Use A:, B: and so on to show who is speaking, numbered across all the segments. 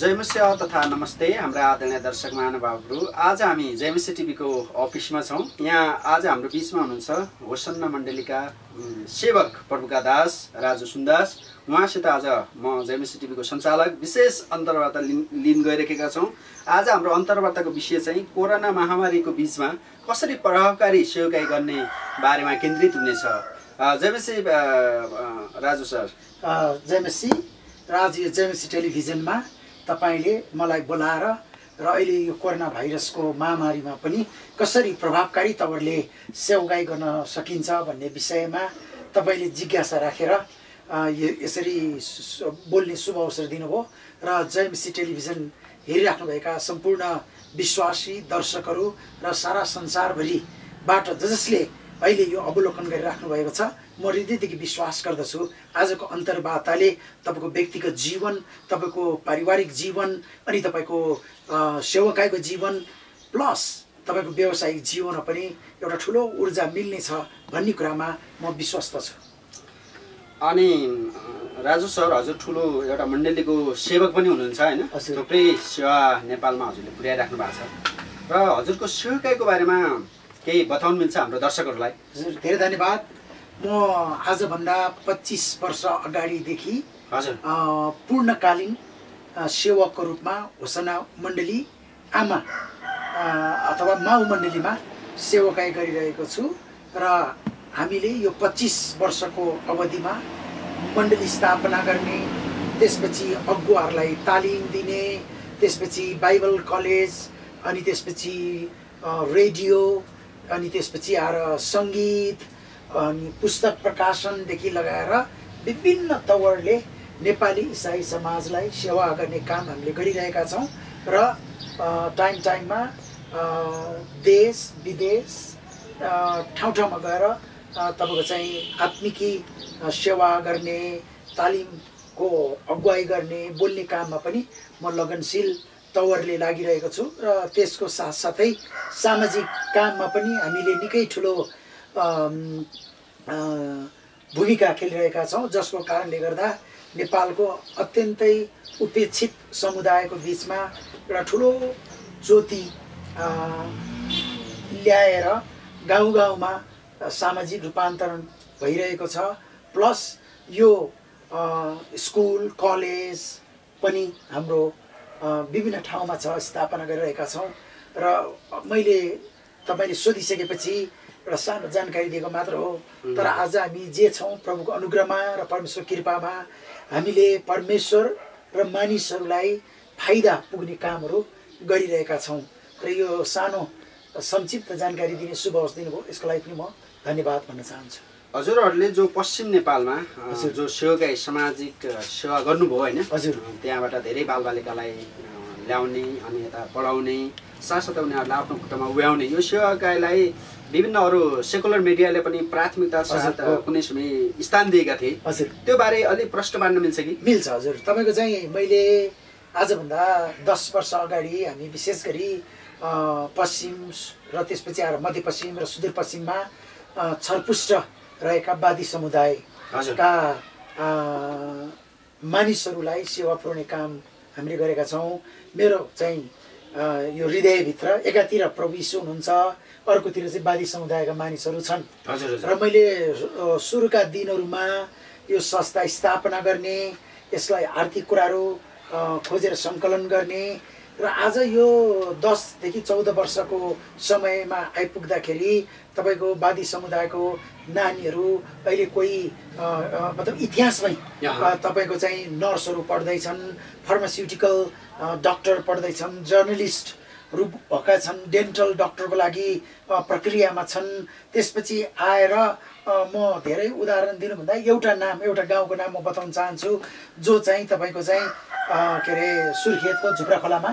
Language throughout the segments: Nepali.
A: जयमस्य तथा नमस्ते हाम्रा आदरणीय दर्शक महानुभावहरू। आज हामी जयमस्य टिभीको अफिसमा छौँ। यहाँ आज हाम्रो बिचमा हुनुहुन्छ होसन्ना मण्डलीका सेवक प्रभुका दास राजु सुन्दास। उहाँसित आज म जयमस्य टिभीको सञ्चालक विशेष अन्तर्वार्ता लिन गइरहेका छौँ। आज हाम्रो अन्तर्वार्ताको विषय चाहिँ कोरोना महामारीको बिचमा कसरी प्रभावकारी सेवाकाई गर्ने बारेमा केन्द्रित हुनेछ। जयमसी राजु सर।
B: जयमसी राजु जयमसी टेलिभिजनमा तपाईले मलाई बोलाएर र अहिले यो कोरोना भाइरसको महामारीमा पनि कसरी प्रभावकारी तवरले सेवागाई गर्न सकिन्छ भन्ने विषयमा तपाईले जिज्ञासा राखेर यसरी बोल्ने शुभ अवसर दिनुभयो र जयमसी टेलिभिजन हेरिराख्नुभएका सम्पूर्ण विश्वासी दर्शकहरू र सारा संसारभरिबाट जसले अहिले यो अवलोकन गरिराख्नु भएको छ, म हृदयदेखि विश्वास गर्दछु आजको अन्तर्वार्ताले तपाईको व्यक्तिगत जीवन, तपाईको पारिवारिक जीवन अनि तपाईको सेवाकाईको जीवन प्लस तपाईको व्यावसायिक जीवनमा पनि एउटा ठुलो ऊर्जा मिल्ने छ भन्ने कुरामा म विश्वस्त छु।
A: अनि राजु सर, हजुर ठुलो एउटा मण्डलीको सेवक पनि हुनुहुन्छ हैन? थुप्रै सेवा नेपालमा हजुरले पुर्याइराख्नु भएको छ र हजुरको सेवाकाईको बारेमा केही बताउन मिल्छ हाम्रो दर्शकहरूलाई?
B: हजुर धेरै धन्यवाद। म आजभन्दा 25 वर्ष अगाडिदेखि
A: हजुर
B: पूर्णकालीन सेवकको रूपमा होसना मण्डली आमा अथवा माउ मण्डलीमा सेवाकाई गरिरहेको छु र हामीले यो 25 वर्षको अवधिमा मण्डली स्थापना गर्ने, त्यसपछि अगुवाहरूलाई तालिम दिने, त्यसपछि बाइबल कलेज, अनि त्यसपछि रेडियो, अनि त्यसपछि आएर सङ्गीत अनि पुस्तक प्रकाशनदेखि लगाएर विभिन्न तवरले नेपाली इसाई समाजलाई सेवा गर्ने काम हामीले गरिरहेका छौँ र टाइम टाइममा देश विदेश ठाउँ ठाउँमा गएर तपाईँको चाहिँ आत्मिकी सेवा गर्ने, तालिमको अगुवाई गर्ने, बोल्ने काममा पनि म लगनशील तवरले लागिरहेको छु र त्यसको साथसाथै सामाजिक काममा पनि हामीले निकै ठुलो भूमिका खेलिरहेका छौँ, जसको कारणले गर्दा नेपालको अत्यन्तै उपेक्षित समुदायको बिचमा एउटा ठुलो ज्योति ल्याएर गाउँ गाउँमा सामाजिक रूपान्तरण भइरहेको छ। प्लस यो स्कुल कलेज पनि हाम्रो विभिन्न ठाउँमा छ, स्थापना गरिरहेका छौँ र मैले तपाईँले सोधिसकेपछि एउटा सानो जानकारी दिएको मात्र हो। तर आज हामी जे छौँ प्रभुको अनुग्रहमा र परमेश्वर कृपामा हामीले परमेश्वर र मानिसहरूलाई फाइदा पुग्ने कामहरू गरिरहेका छौँ र यो सानो संक्षिप्त जानकारी दिने शुभ अवसर दिनुभयो, यसको लागि पनि म धन्यवाद भन्न चाहन्छु।
A: हजुरहरूले जो पश्चिम नेपालमा जो सेवाकाई सामाजिक सेवा गर्नुभयो हैन?
B: हजुर।
A: त्यहाँबाट धेरै बालबालिकालाई ल्याउने अनि यता पढाउने, साथसाथै उनीहरूलाई आफ्नो खुट्टामा उभ्याउने, यो सेवाकाईलाई विभिन्न अरू सेकुलर मिडियाले पनि प्राथमिकता साथ कुनै समय स्थान दिएका थिए।
B: हजुर।
A: त्यो बारे अलिक प्रश्न पार्न मिल्छ कि?
B: मिल्छ हजुर। तपाईँको चाहिँ मैले आजभन्दा 10 वर्ष अगाडि हामी विशेष गरी पश्चिम र त्यसपछि आएर मध्यपश्चिम र सुदूरपश्चिममा छरपुष्ट रहेका वादी समुदायका मानिसहरूलाई सेवा पुर्याउने काम हामीले गरेका छौँ। मेरो चाहिँ यो हृदयभित्र एकातिर प्रभु यीशु हुनुहुन्छ, अर्कोतिर चाहिँ वादी समुदायका मानिसहरू छन् र मैले सुरुका दिनहरूमा यो संस्था स्थापना गर्ने, यसलाई आर्थिक कुराहरू खोजेर सङ्कलन गर्ने र आज यो 10 देखि 14 वर्षको समयमा आइपुग्दाखेरि तपाईँको वादी समुदायको नानीहरू अहिले कोही मतलब इतिहासमै तपाईँको चाहिँ नर्सहरू पढ्दैछन्, फार्मास्युटिकल डक्टर पढ्दैछन्, जर्नलिस्टहरू भएका छन्, डेन्टल डक्टरको लागि प्रक्रियामा छन्। त्यसपछि आएर म धेरै उदाहरण दिनुभन्दा एउटा गाउँको नाम म बताउन चाहन्छु, जो चाहिँ तपाईँको चाहिँ के अरे सुर्खेतको झुप्रा खोलामा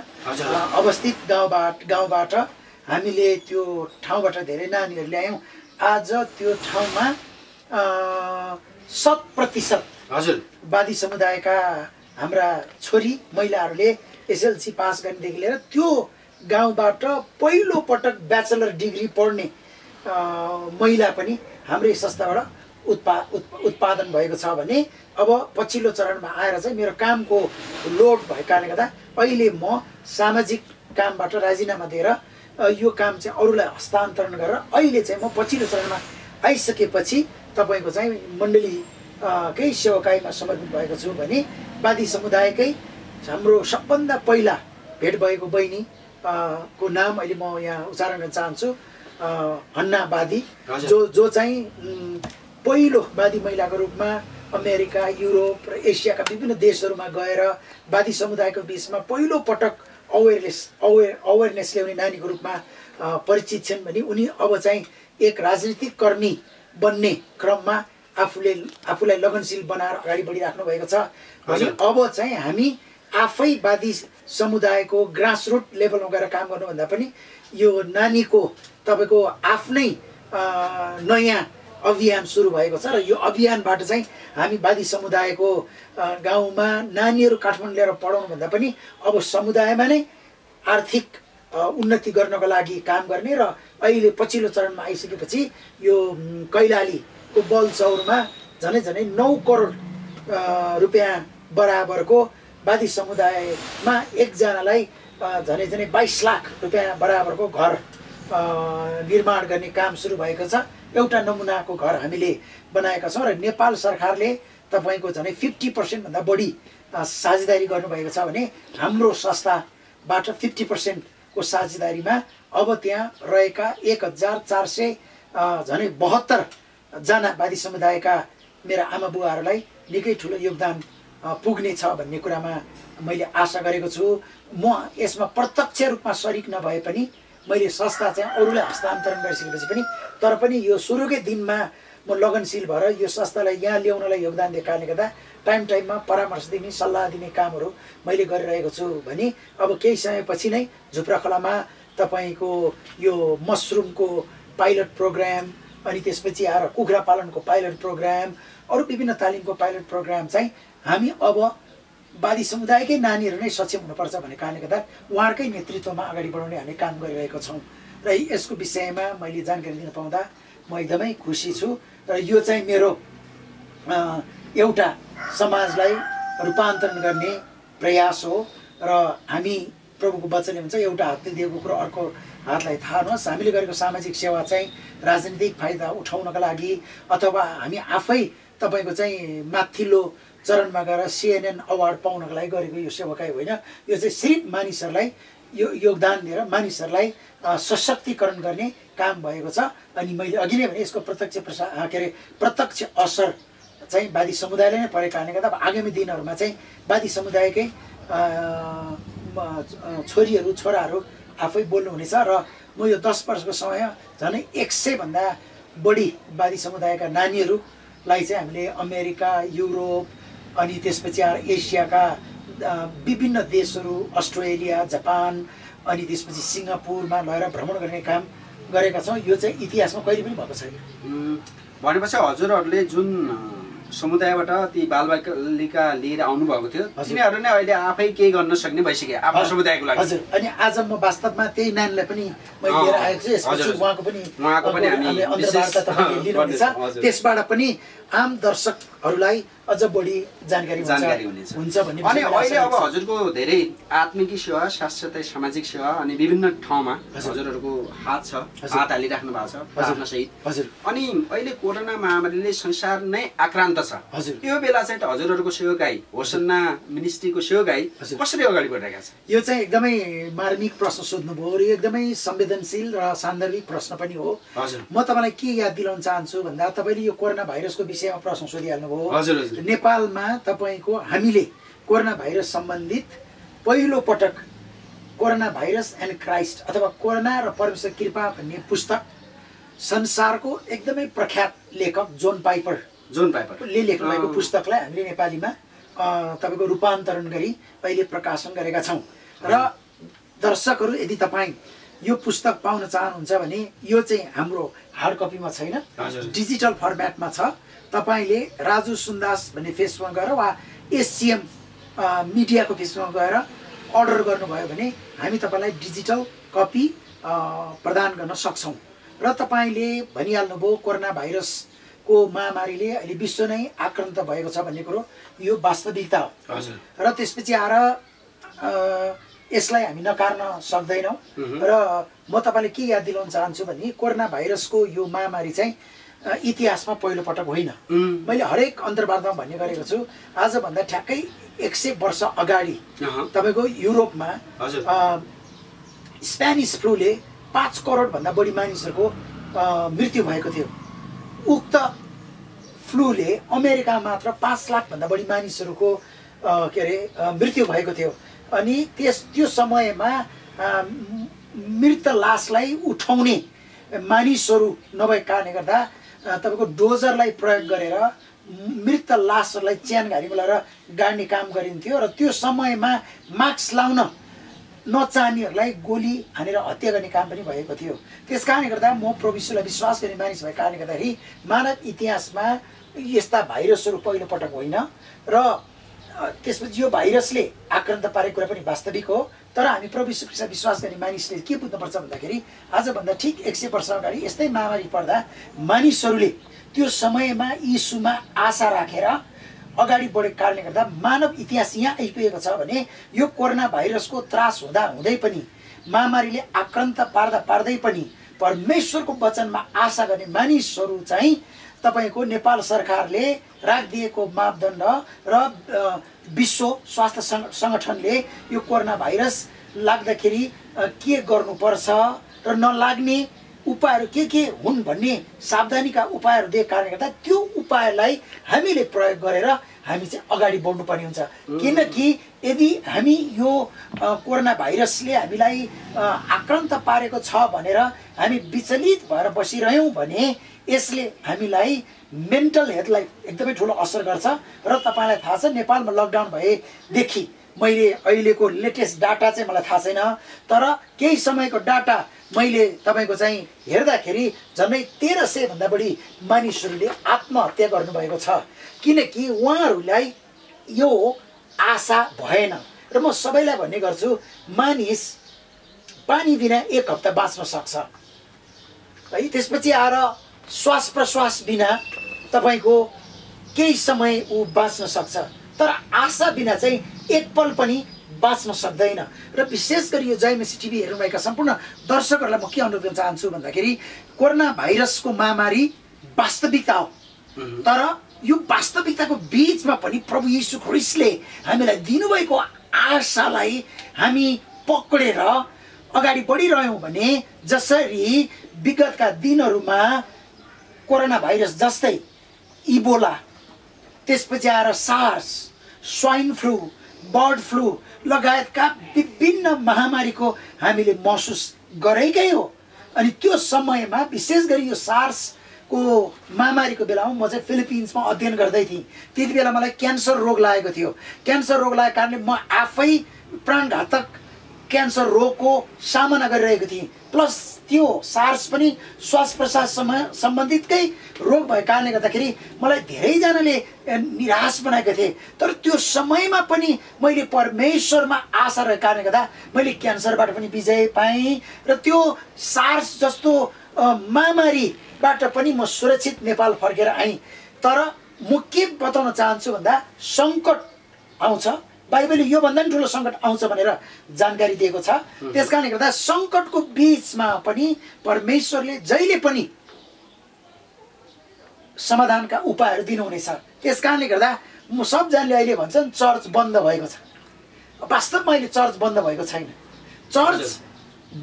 B: अवस्थित गाउँबाट हामीले त्यो ठाउँबाट धेरै नानीहरू ल्यायौँ। आज त्यो ठाउँमा 100%
A: हजुर
B: वादी समुदायका हाम्रा छोरी महिलाहरूले एसएलसी पास गर्नेदेखि लिएर त्यो गाउँबाट पहिलो पटक ब्याचलर डिग्री पढ्ने महिला पनि हाम्रै संस्थाबाट उत्पादन भएको छ भने अब पछिल्लो चरणमा आएर चाहिँ मेरो कामको लोड भएको कारणले गर्दा अहिले म सामाजिक कामबाट राजीनामा दिएर यो काम चाहिँ अरूलाई हस्तान्तरण गरेर अहिले चाहिँ म पछिल्लो चरणमा आइसकेपछि तपाईँको चाहिँ मण्डली केही सेवाकाईमा समर्पित भएको छु भने वादी समुदायकै हाम्रो सबभन्दा पहिला भेट भएको बहिनी को नाम अहिले म यहाँ उच्चारण गर्न चाहन्छु, हन्ना वादी, जो चाहिँ पहिलो वादी महिलाको रूपमा अमेरिका, युरोप र एसियाका विभिन्न देशहरूमा गएर वादी समुदायको बिचमा पहिलो पटक अवेरनेस ल्याउने नानीको रूपमा परिचित छन् भने उनी अब चाहिँ एक राजनीतिक कर्मी बन्ने क्रममा आफूलाई लगनशील बनाएर अगाडि बढिराख्नु भएको छ भने अब चाहिँ हामी आफै वादी समुदायको ग्रासरुट लेभलमा गएर काम गर्नुभन्दा पनि यो नानीको तपाईँको आफ्नै नयाँ अभियान सुरु भएको छ र यो अभियानबाट चाहिँ हामी वादी समुदायको गाउँमा नानीहरू काठमाडौँ ल्याएर पढाउनुभन्दा पनि अब समुदायमा नै आर्थिक उन्नति गर्नको लागि काम गर्ने र अहिले पछिल्लो चरणमा आइसकेपछि यो कैलालीको बलचौरमा झनै 9 करोड रुपियाँ बराबरको वादी समुदायमा एकजनालाई झनै 22 लाख रुपियाँ बराबरको घर निर्माण गर्ने काम सुरु भएको छ। एउटा नमुनाको घर हामीले बनाएका छौँ र नेपाल सरकारले तपाईँको झनै 50% भन्दा बढी साझेदारी गर्नुभएको छ भने हाम्रो संस्थाबाट 50% को साझेदारीमा अब त्यहाँ रहेका 1400 झनै 72 जना वादी समुदायका मेरा आमा बुवाहरूलाई निकै ठुलो योगदान पुग्ने छ भन्ने कुरामा मैले आशा गरेको छु। म यसमा प्रत्यक्ष रूपमा सरिक नभए पनि मैले संस्था चाहिँ अरूलाई हस्तान्तरण गरिसकेपछि पनि तर पनि यो सुरुकै दिनमा म लगनशील भएर यो संस्थालाई यहाँ ल्याउनलाई योगदान दिएको कारणले गर्दा टाइममा परामर्श दिने सल्लाह दिने कामहरू मैले गरिरहेको छु भने अब केही समयपछि नै झुप्राखोलामा तपाईँको यो मसरुमको पाइलट प्रोग्राम अनि त्यसपछि आएर कुखुरा पालनको पाइलट प्रोग्राम अरू विभिन्न तालिमको पाइलट प्रोग्राम चाहिँ हामी अब वादी समुदायकै नानीहरू नै सक्षम हुनुपर्छ भन्ने कारणले गर्दा उहाँहरूकै नेतृत्वमा अगाडि बढाउने हामी काम गरिरहेको छौँ र यसको विषयमा मैले जानकारी दिन पाउँदा म एकदमै खुसी छु र यो चाहिँ मेरो एउटा समाजलाई रूपान्तरण गर्ने प्रयास हो र हामी प्रभुको वचनले भन्छ एउटा हातले दिएको कुरो अर्को हातलाई थाहा नहोस्। हामीले गरेको सामाजिक सेवा चाहिँ राजनीतिक फाइदा उठाउनका लागि अथवा हामी आफै तपाईँको चाहिँ माथिल्लो चरणमा गएर CNN अवार्ड पाउनको लागि गरेको यो सेवाकाई होइन। यो चाहिँ सिर्फ मानिसहरूलाई यो योगदान दिएर मानिसहरूलाई सशक्तिकरण गर्ने काम भएको छ। अनि मैले अघि नै भने यसको प्रत्यक्ष असर चाहिँ वादी समुदायले नै परेको कारणले गर्दा अब आगामी दिनहरूमा चाहिँ वादी समुदायकै छोरीहरू छोराहरू आफै बोल्नुहुनेछ र म यो 10 वर्षको समय झनै 100 भन्दा बढी वादी समुदायका नानीहरूलाई चाहिँ हामीले अमेरिका, युरोप अनि त्यसपछि आएर एसियाका विभिन्न देशहरू, अस्ट्रेलिया, जापान अनि त्यसपछि सिङ्गापुरमा लगेर भ्रमण गर्ने काम गरेका छौँ। यो चाहिँ इतिहासमा कहिले पनि भएको छैन।
A: भनेपछि हजुरहरूले जुन समुदायबाट ती बालबालिका लिएर आउनुभएको थियो तिनीहरू नै अहिले आफै केही गर्न सक्ने भइसक्यो आफ्नो समुदायको लागि।
B: हजुर, अनि आज म वास्तवमा त्यही नानीलाई पनि मैले लिएर आएको छु। यसपछि उहाँको पनि हामी अन्तर्वार्ता तपाईँले लिनुहुनेछ, त्यसबाट पनि आम दर्शकहरूलाई अझ बढी जानकारी हुन्छ भन्ने।
A: अनि अहिले अब हजुरको धेरै आत्मिक सेवा साथसाथै सामाजिक सेवा अनि विभिन्न ठाउँमा हजुरहरूको हात छ, हात हालिराख्नु भएको छ प्रार्थना सहित। अनि अहिले कोरोना महामारीले संसार नै आक्रान्त छ। यो बेला चाहिँ हजुरहरूको सेवाकाई होसन्ना मिनिस्ट्रीको सेवाकाई कसरी अगाडि बढिरहेका छ?
B: यो चाहिँ एकदमै मार्मिक प्रश्न सोध्नुभयो र एकदमै संवेदनशील र सान्दर्भिक प्रश्न पनि हो। म तपाईँलाई के याद दिलाउन चाहन्छु भन्दा तपाईँले यो कोरोना भाइरसको विषयमा प्रश्न सोधिहाल्नुभयो। नेपालमा तपाईँको हामीले कोरोना भाइरस सम्बन्धित पहिलो पटक कोरोना भाइरस एन्ड क्राइस्ट अथवा कोरोना र परमेश्वर कृपा भन्ने पुस्तक संसारको एकदमै प्रख्यात लेखक जोन पाइपरले लेख्नु भएको पुस्तकलाई हामीले नेपालीमा तपाईँको रूपान्तरण गरी अहिले प्रकाशन गरेका छौँ। र दर्शकहरू यदि तपाईँ यो पुस्तक पाउन चाहनुहुन्छ भने यो चाहिँ हाम्रो हार्ड कपीमा छैन, डिजिटल फर्मेटमा छ। तपाईँले राजु सुन्दास भन्ने फेसबुकमा गएर वा SCM मिडियाको फेसबुकमा गएर अर्डर गर्नुभयो भने हामी तपाईँलाई डिजिटल कपी प्रदान गर्न सक्छौँ। र तपाईँले भनिहाल्नुभयो कोरोना भाइरस को महामारीले अहिले विश्व नै आक्रान्त भएको छ भन्ने कुरो यो वास्तविकता हो। र त्यसपछि आएर यसलाई हामी नकार्न सक्दैनौँ। र म तपाईँलाई के याद दिलाउन चाहन्छु भने कोरोना भाइरसको यो महामारी चाहिँ इतिहासमा पहिलोपटक होइन। मैले हरेक अन्तर्वार्तामा भन्ने गरेको छु, आजभन्दा ठ्याक्कै 100 वर्ष अगाडि तपाईँको युरोपमा स्पेनिस फ्लूले 5 करोडभन्दा बढी मानिसहरूको मृत्यु भएको थियो। उक्त फ्लूले अमेरिकामा मात्र 5 लाखभन्दा बढी मानिसहरूको के अरे मृत्यु भएको थियो। अनि त्यो समयमा मृत लासलाई उठाउने मानिसहरू नभएको कारणले गर्दा तपाईँको डोजरलाई प्रयोग गरेर मृत लासहरूलाई च्यानघारीमा लगाएर गाड्ने काम गरिन्थ्यो। र त्यो समयमा मास्क लाउन नचाहनेहरूलाई गोली हानेर हत्या गर्ने काम पनि भएको थियो। त्यस कारणले गर्दा म प्रभु यीशुलाई विश्वास गर्ने मानिस भएको कारणले गर्दाखेरि मानव इतिहासमा यस्ता भाइरसहरू पहिलोपटक होइन। र त्यसपछि यो भाइरसले आक्रान्त पारेको कुरा पनि वास्तविक हो। तर हामी प्रभु यीशु ख्रीष्टमा विश्वास गर्ने मानिसले के बुझ्नुपर्छ भन्दाखेरि आजभन्दा ठिक 100 वर्ष अगाडि यस्तै महामारी पर्दा मानिसहरूले त्यो समयमा यीशुमा आशा राखेर अगाडि बढेको कारणले गर्दा मानव इतिहास यहाँ आइपुगेको छ भने यो कोरोना भाइरसको त्रास हुँदा हुँदै पनि महामारीले आक्रान्त पार्दा पार्दै पनि परमेश्वरको वचनमा आशा गर्ने मानिसहरू चाहिँ तपाईँको नेपाल सरकारले राखिदिएको मापदण्ड र विश्व स्वास्थ्य सङ्गठनले यो कोरोना भाइरस लाग्दाखेरि के गर्नुपर्छ र नलाग्ने उपायहरू के हुन् भन्ने सावधानीका उपायहरू दिएको कारणले गर्दा त्यो उपायलाई हामीले प्रयोग गरेर हामी चाहिँ अगाडि बढ्नुपर्ने हुन्छ। किनकि यदि हामी यो कोरोना भाइरसले हामीलाई आक्रान्त पारेको छ भनेर हामी विचलित भएर बसिरह्यौँ भने यसले हामीलाई मेन्टल हेल्थलाई एकदमै ठुलो असर गर्छ। र तपाईँलाई थाहा छ नेपालमा लकडाउन भएदेखि मैले अहिलेको लेटेस्ट डाटा चाहिँ मलाई थाहा छैन, तर केही समयको डाटा मैले तपाईँको चाहिँ हेर्दाखेरि झन्डै 1300 भन्दा बढी मानिसहरूले आत्महत्या गर्नुभएको छ। किनकि उहाँहरूलाई यो आशा भएन। र म सबैलाई भन्ने गर्छु, मानिस पानी बिना 1 हप्ता बाँच्न सक्छ है। त्यसपछि आएर श्वास प्रश्वास बिना तपाईँको केही समय ऊ बाँच्न सक्छ, तर आशा बिना चाहिँ एक पल पनि बाँच्न सक्दैन। र विशेष गरी यो जयमेसी टिभी हेर्नुभएका सम्पूर्ण दर्शकहरूलाई म के अनुरोध गर्न चाहन्छु भन्दाखेरि कोरोना भाइरसको महामारी वास्तविकता हो, तर यो वास्तविकताको बीचमा पनि प्रभु यीशु ख्रीष्टले हामीलाई दिनुभएको आशालाई हामी पक्रेर अगाडि बढिरह्यौँ भने जसरी विगतका दिनहरूमा कोरोना भाइरस जस्तै इबोला, त्यसपछि आएर SARS, swine flu, bird flu लगायतका विभिन्न महामारीको हामीले महसुस गरेकै हो। अनि त्यो समयमा विशेष गरी यो सार्सको महामारीको बेलामा म चाहिँ फिलिपिन्समा अध्ययन गर्दै थिएँ। त्यति बेला मलाई क्यान्सर रोग लागेको थियो। क्यान्सर रोग लागेको कारणले म आफै प्राणघातक क्यान्सर रोगको सामना गरिरहेको थिएँ। प्लस त्यो सार्स पनि श्वास प्रश्वाससँग सम्बन्धितकै रोग भएको कारणले गर्दाखेरि मलाई धेरैजनाले निराश बनाएका थिए। तर त्यो समयमा पनि मैले परमेश्वरमा आशा रहेको कारणले गर्दा मैले क्यान्सरबाट पनि विजय पाएँ र त्यो सार्स जस्तो महामारीबाट पनि म सुरक्षित नेपाल फर्केर आएँ। तर म के बताउन चाहन्छु भन्दा सङ्कट आउँछ, बाइबलले योभन्दा पनि ठुलो सङ्कट आउँछ भनेर जानकारी दिएको छ। त्यस कारणले गर्दा सङ्कटको बिचमा पनि परमेश्वरले जहिले पनि समाधानका उपायहरू दिनुहुनेछ। त्यस कारणले गर्दा म सबजनाले अहिले भन्छन् चर्च बन्द भएको छ। वास्तवमा अहिले चर्च बन्द भएको छैन। चर्च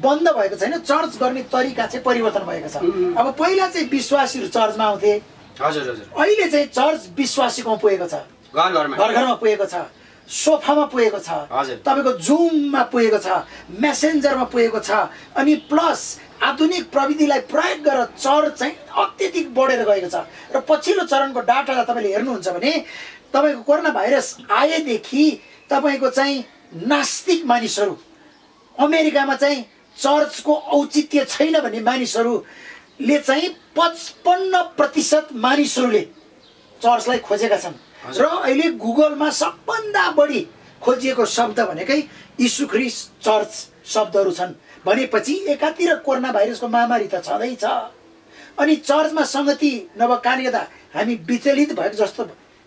B: बन्द भएको छैन, चर्च गर्ने तरिका चाहिँ परिवर्तन भएको छ। अब पहिला चाहिँ विश्वासीहरू चर्चमा आउँथे, अहिले चाहिँ चर्च विश्वासीकोमा पुगेको छ, घर घरमा पुगेको छ, सोफामा पुगेको छ, तपाईँको जुममा पुगेको छ, मेसेन्जरमा पुगेको छ। अनि प्लस आधुनिक प्रविधिलाई प्रयोग गरेर चर्च चाहिँ अत्यधिक बढेर गएको छ। र पछिल्लो चरणको डाटालाई तपाईँले हेर्नुहुन्छ भने तपाईँको कोरोना भाइरस आएदेखि तपाईँको चाहिँ नास्तिक मानिसहरू, अमेरिकामा चाहिँ चर्चको औचित्य छैन भन्ने मानिसहरूले चाहिँ 55% मानिसहरूले चर्चलाई खोजेका छन्। र अहिले गुगलमा सबभन्दा बढी खोजिएको शब्द भनेकै यीशु ख्रीष्ट चर्च शब्दहरू छन्। भनेपछि एकातिर कोरोना भाइरसको महामारी त छँदैछ, अनि चर्चमा सङ्गति नभएको कारणले गर्दा हामी विचलित भएको जस्तो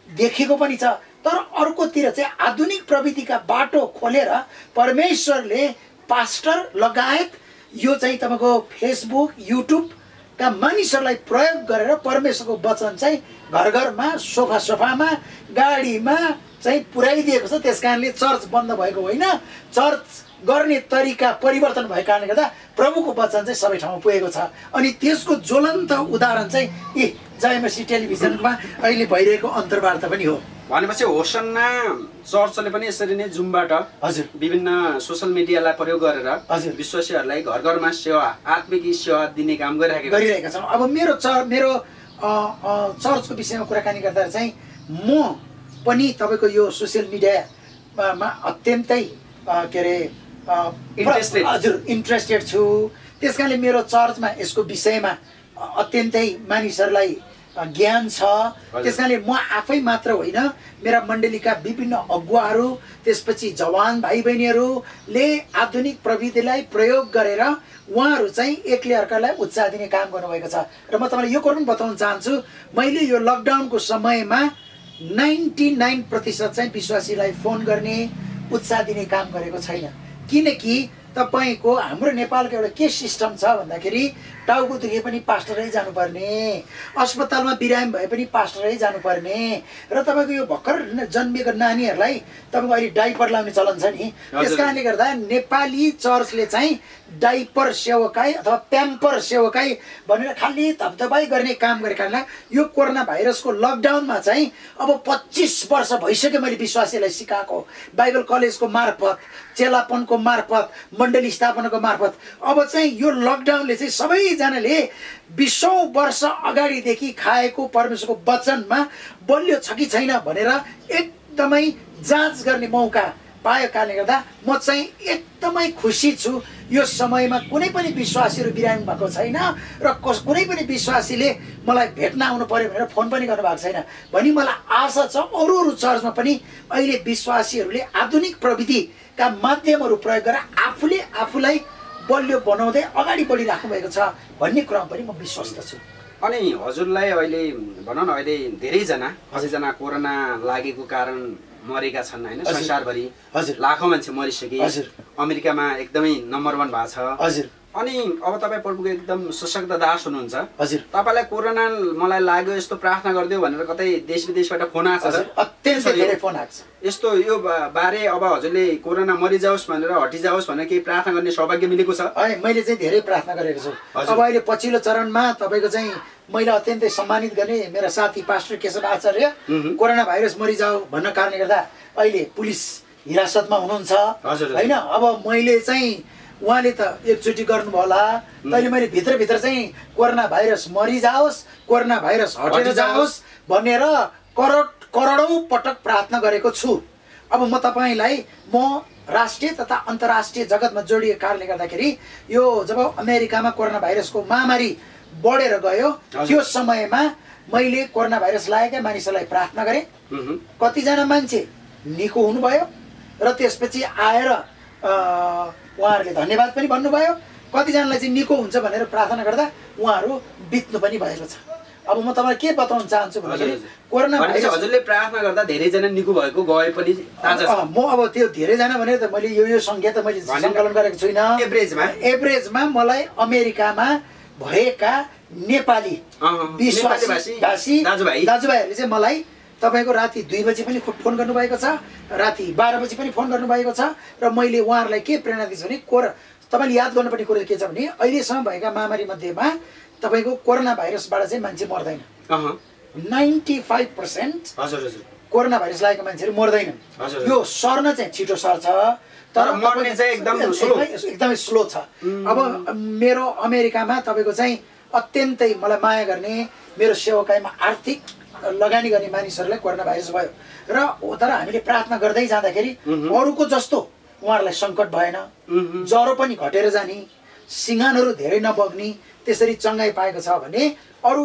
B: देखेको पनि छ। तर अर्कोतिर चाहिँ आधुनिक प्रविधिका बाटो खोलेर परमेश्वरले पास्टर लगायत यो चाहिँ तपाईँको फेसबुक युट्युबका मानिसहरूलाई प्रयोग गरेर परमेश्वरको वचन चाहिँ घर घरमा सोफामा गाडीमा चाहिँ पुर्याइदिएको छ। त्यस कारणले चर्च बन्द भएको होइन, चर्च गर्ने तरिका परिवर्तन भएको कारणले गर्दा प्रभुको वचन चाहिँ सबै ठाउँमा पुगेको छ। अनि त्यसको ज्वलन्त उदाहरण चाहिँ जयमसी टेलिभिजनमा अहिले भइरहेको अन्तर्वार्ता पनि हो।
A: भनेपछि होसन्ना चर्चले पनि यसरी नै जुमबाट
B: हजुर
A: विभिन्न सोसल मिडियालाई प्रयोग गरेर
B: हजुर
A: विश्वासीहरूलाई घर घरमा सेवा आत्मिक सेवा दिने काम
B: गरिरहेका छन्। अब मेरो चर्चको विषयमा कुराकानी गर्दा चाहिँ म पनि तपाईँको यो सोसियल मिडियामा अत्यन्तै के अरे इन्ट्रेस्टेड छु। त्यस कारणले मेरो चर्चमा यसको विषयमा अत्यन्तै मानिसहरूलाई ज्ञान छ। त्यस कारणले म आफै मात्र होइन, मेरा मण्डलीका विभिन्न अगुवाहरू, त्यसपछि जवान भाइ बहिनीहरूले आधुनिक प्रविधिलाई प्रयोग गरेर उहाँहरू चाहिँ एकले अर्कालाई उत्साह दिने काम गर्नुभएको छ। र म तपाईँलाई यो कुरा पनि बताउन चाहन्छु, मैले यो लकडाउनको समयमा 99% चाहिँ विश्वासीलाई फोन गर्ने उत्साह दिने काम गरेको छैन। किनकि तपाईँको हाम्रो नेपालको एउटा के सिस्टम छ भन्दाखेरि टाउको दुखे पनि पास्टरै जानुपर्ने, अस्पतालमा बिरामी भए पनि पास्टरै जानुपर्ने, र तपाईँको यो भर्खर जन्मिएको नानीहरूलाई तपाईँको अहिले डाइपर लाउने चलन छ नि। त्यस कारणले गर्दा नेपाली चर्चले चाहिँ डाइपर सेवकाई अथवा प्याम्पर सेवकाई भनेर खालि धपधपाई गर्ने काम गरेको कारणले यो कोरोना भाइरसको लकडाउनमा चाहिँ अब 25 वर्ष भइसक्यो मैले विश्वासीलाई सिकाएको, बाइबल कलेजको मार्फत, चेलापनको मार्फत, मण्डली स्थापनाको मार्फत। अब चाहिँ यो लकडाउनले चाहिँ सबैजनाले 20औं वर्ष अगाडिदेखि खाएको परमेश्वरको वचनमा बलियो छ कि छैन भनेर एकदमै जाँच गर्ने मौका पाएको कारणले गर्दा म चाहिँ एकदमै खुसी छु। यो समयमा कुनै पनि विश्वासीहरू बिरामी भएको छैन र कुनै पनि विश्वासीले मलाई भेट्न आउनु पर्यो भनेर फोन पनि गर्नुभएको छैन। भनी मलाई आशा छ अरू चर्चमा पनि अहिले विश्वासीहरूले आधुनिक प्रविधिका माध्यमहरू प्रयोग गरेर आफूलाई बलियो बनाउँदै अगाडि बढिराख्नु भएको छ भन्ने कुरा पनि म विश्वस्त छु।
A: अनि हजुरलाई अहिले भनौँ न, अहिले धेरैजना कोरोना लागेको कारण मरेका छन् होइन, संसारभरि लाखौँ मान्छे मरिसके, अमेरिकामा एकदमै नम्बर 1 भएको छ।
B: हजुर
A: अनि अब तपाईँ प्रभुको एकदम सशक्त दास हुनुहुन्छ।
B: हजुर
A: तपाईँलाई कोरोना मलाई लाग्यो यस्तो प्रार्थना गरिदियो भनेर कतै देश विदेशबाट फोन आएको छ?
B: अत्यन्तै धेरै फोन आएको छ।
A: यस्तो यो बारे अब हजुरले कोरोना मरिजाओस् भनेर हटिजाओस् भनेर केही प्रार्थना गर्ने सौभाग्य मिलेको छ?
B: मैले चाहिँ धेरै प्रार्थना गरेको छु। अब अहिले पछिल्लो चरणमा तपाईँको चाहिँ मैले अत्यन्तै सम्मानित गर्ने मेरा साथी पास्टर केशव आचार्य कोरोना भाइरस मरिजाऊ भन्ने कारणले गर्दा अहिले पुलिस हिरासतमा हुनुहुन्छ होइन। अब मैले चाहिँ उहाँले त एकचोटि गर्नुभयो होला, तैले मैले भित्रभित्र चाहिँ कोरोना भाइरस मरिजाओस्, कोरोना भाइरस हटेर जाओस् भनेर करोडौं पटक प्रार्थना गरेको छु। अब म तपाईँलाई राष्ट्रिय तथा अन्तर्राष्ट्रिय जगतमा जोडिएको कारणले गर्दाखेरि यो जब अमेरिकामा कोरोना भाइरसको महामारी बढेर गयो त्यो समयमा मैले कोरोना भाइरस लागेका मानिसहरूलाई प्रार्थना गरेँ। कतिजना मान्छे निको हुनुभयो र त्यसपछि आएर उहाँहरूले धन्यवाद पनि भन्नुभयो। कतिजनालाई चाहिँ निको हुन्छ भनेर प्रार्थना गर्दा उहाँहरू बित्नु पनि भएको छ। अब म तपाईँलाई के बताउन चाहन्छु भन्दाखेरि कोरोना भाइरस
A: हजुरले प्रार्थना गर्दा धेरैजना निको भएको गए पनि ताजा छ।
B: म अब त्यो धेरैजना भनेर त मैले यो संख्या त मैले सङ्कलन गरेको छुइनँ। एभरेजमा मलाई अमेरिकामा भएका नेपाली विश्वासी दाजुभाइहरूले चाहिँ मलाई तपाईँको राति 2 बजी पनि फोन गर्नुभएको छ, राति 12 बजी पनि फोन गर्नुभएको छ। र मैले उहाँहरूलाई के प्रेरणा दिन्छु भने तपाईँले याद गर्नुपर्ने कुरो के छ भने अहिलेसम्म भएका महामारी मध्येमा तपाईँको कोरोना भाइरसबाट चाहिँ मान्छे मर्दैन। 95% कोरोना भाइरस लागेको मान्छेहरू मर्दैनन्। यो सर्न चाहिँ छिटो सर्छ तर
A: मर्ने चाहिँ
B: एकदमै स्लो छ। अब मेरो अमेरिकामा तपाईँको चाहिँ अत्यन्तै मलाई माया गर्ने मेरो सेवकाईमा आर्थिक लगानी गर्ने मानिसहरूलाई कोरोना भाइरस भयो र तर हामीले प्रार्थना गर्दै जाँदाखेरि अरूको जस्तो उहाँहरूलाई सङ्कट भएन, ज्वरो पनि घटेर जाने, सिँगानहरू धेरै नबग्ने त्यसरी चङ्गाई पाएको छ भने अरू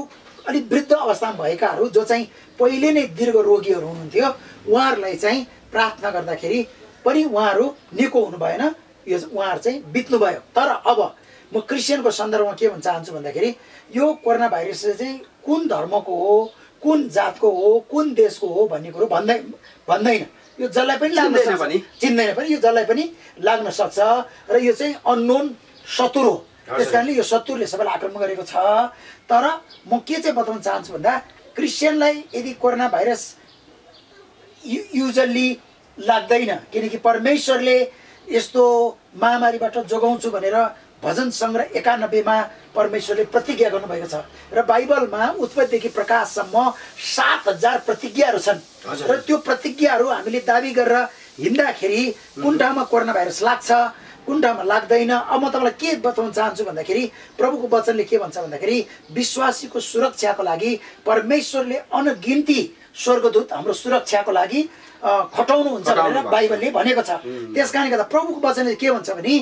B: अलिक वृद्ध अवस्थामा भएकाहरू जो चाहिँ पहिले नै दीर्घ रोगीहरू हुनुहुन्थ्यो उहाँहरूलाई चाहिँ प्रार्थना गर्दाखेरि पनि उहाँहरू निको हुनु भएन, यो उहाँहरू चाहिँ बित्नु भयो। तर अब म क्रिस्चियनको सन्दर्भमा के भन्न चाहन्छु भन्दाखेरि यो कोरोना भाइरसले चाहिँ कुन धर्मको हो, कुन जातको हो, कुन देशको हो भन्ने कुरो भन्दैन। यो जसलाई पनि लाग्न सक्छ, चिन्दैन पनि, यो जसलाई पनि लाग्न सक्छ र यो चाहिँ अननोन शत्रु हो। त्यस कारणले यो शत्रुले सबैलाई आक्रमण गरेको छ। तर म के चाहिँ बताउन चाहन्छु भन्दा क्रिस्चियनलाई यदि कोरोना भाइरस युजल्ली लाग्दैन, किनकि परमेश्वरले यस्तो महामारीबाट जोगाउँछु भनेर भजन सङ्ग्रह 91 मा परमेश्वरले प्रतिज्ञा गर्नुभएको छ र बाइबलमा उत्पत्तिदेखि प्रकाशसम्म 7000 प्रतिज्ञाहरू छन् र त्यो प्रतिज्ञाहरू हामीले दाबी गरेर हिँड्दाखेरि कुन ठाउँमा कोरोना भाइरस लाग्छ, कुन ठाउँमा लाग्दैन। अब म तपाईँलाई के बताउन चाहन्छु भन्दाखेरि प्रभुको वचनले के भन्छ भन्दाखेरि विश्वासीको सुरक्षाको लागि परमेश्वरले अनगिन्ती स्वर्गदूत हाम्रो सुरक्षाको लागि खटाउनुहुन्छ भनेर बाइबलले भनेको छ। त्यस कारणले गर्दा प्रभुको वचनले के भन्छ भने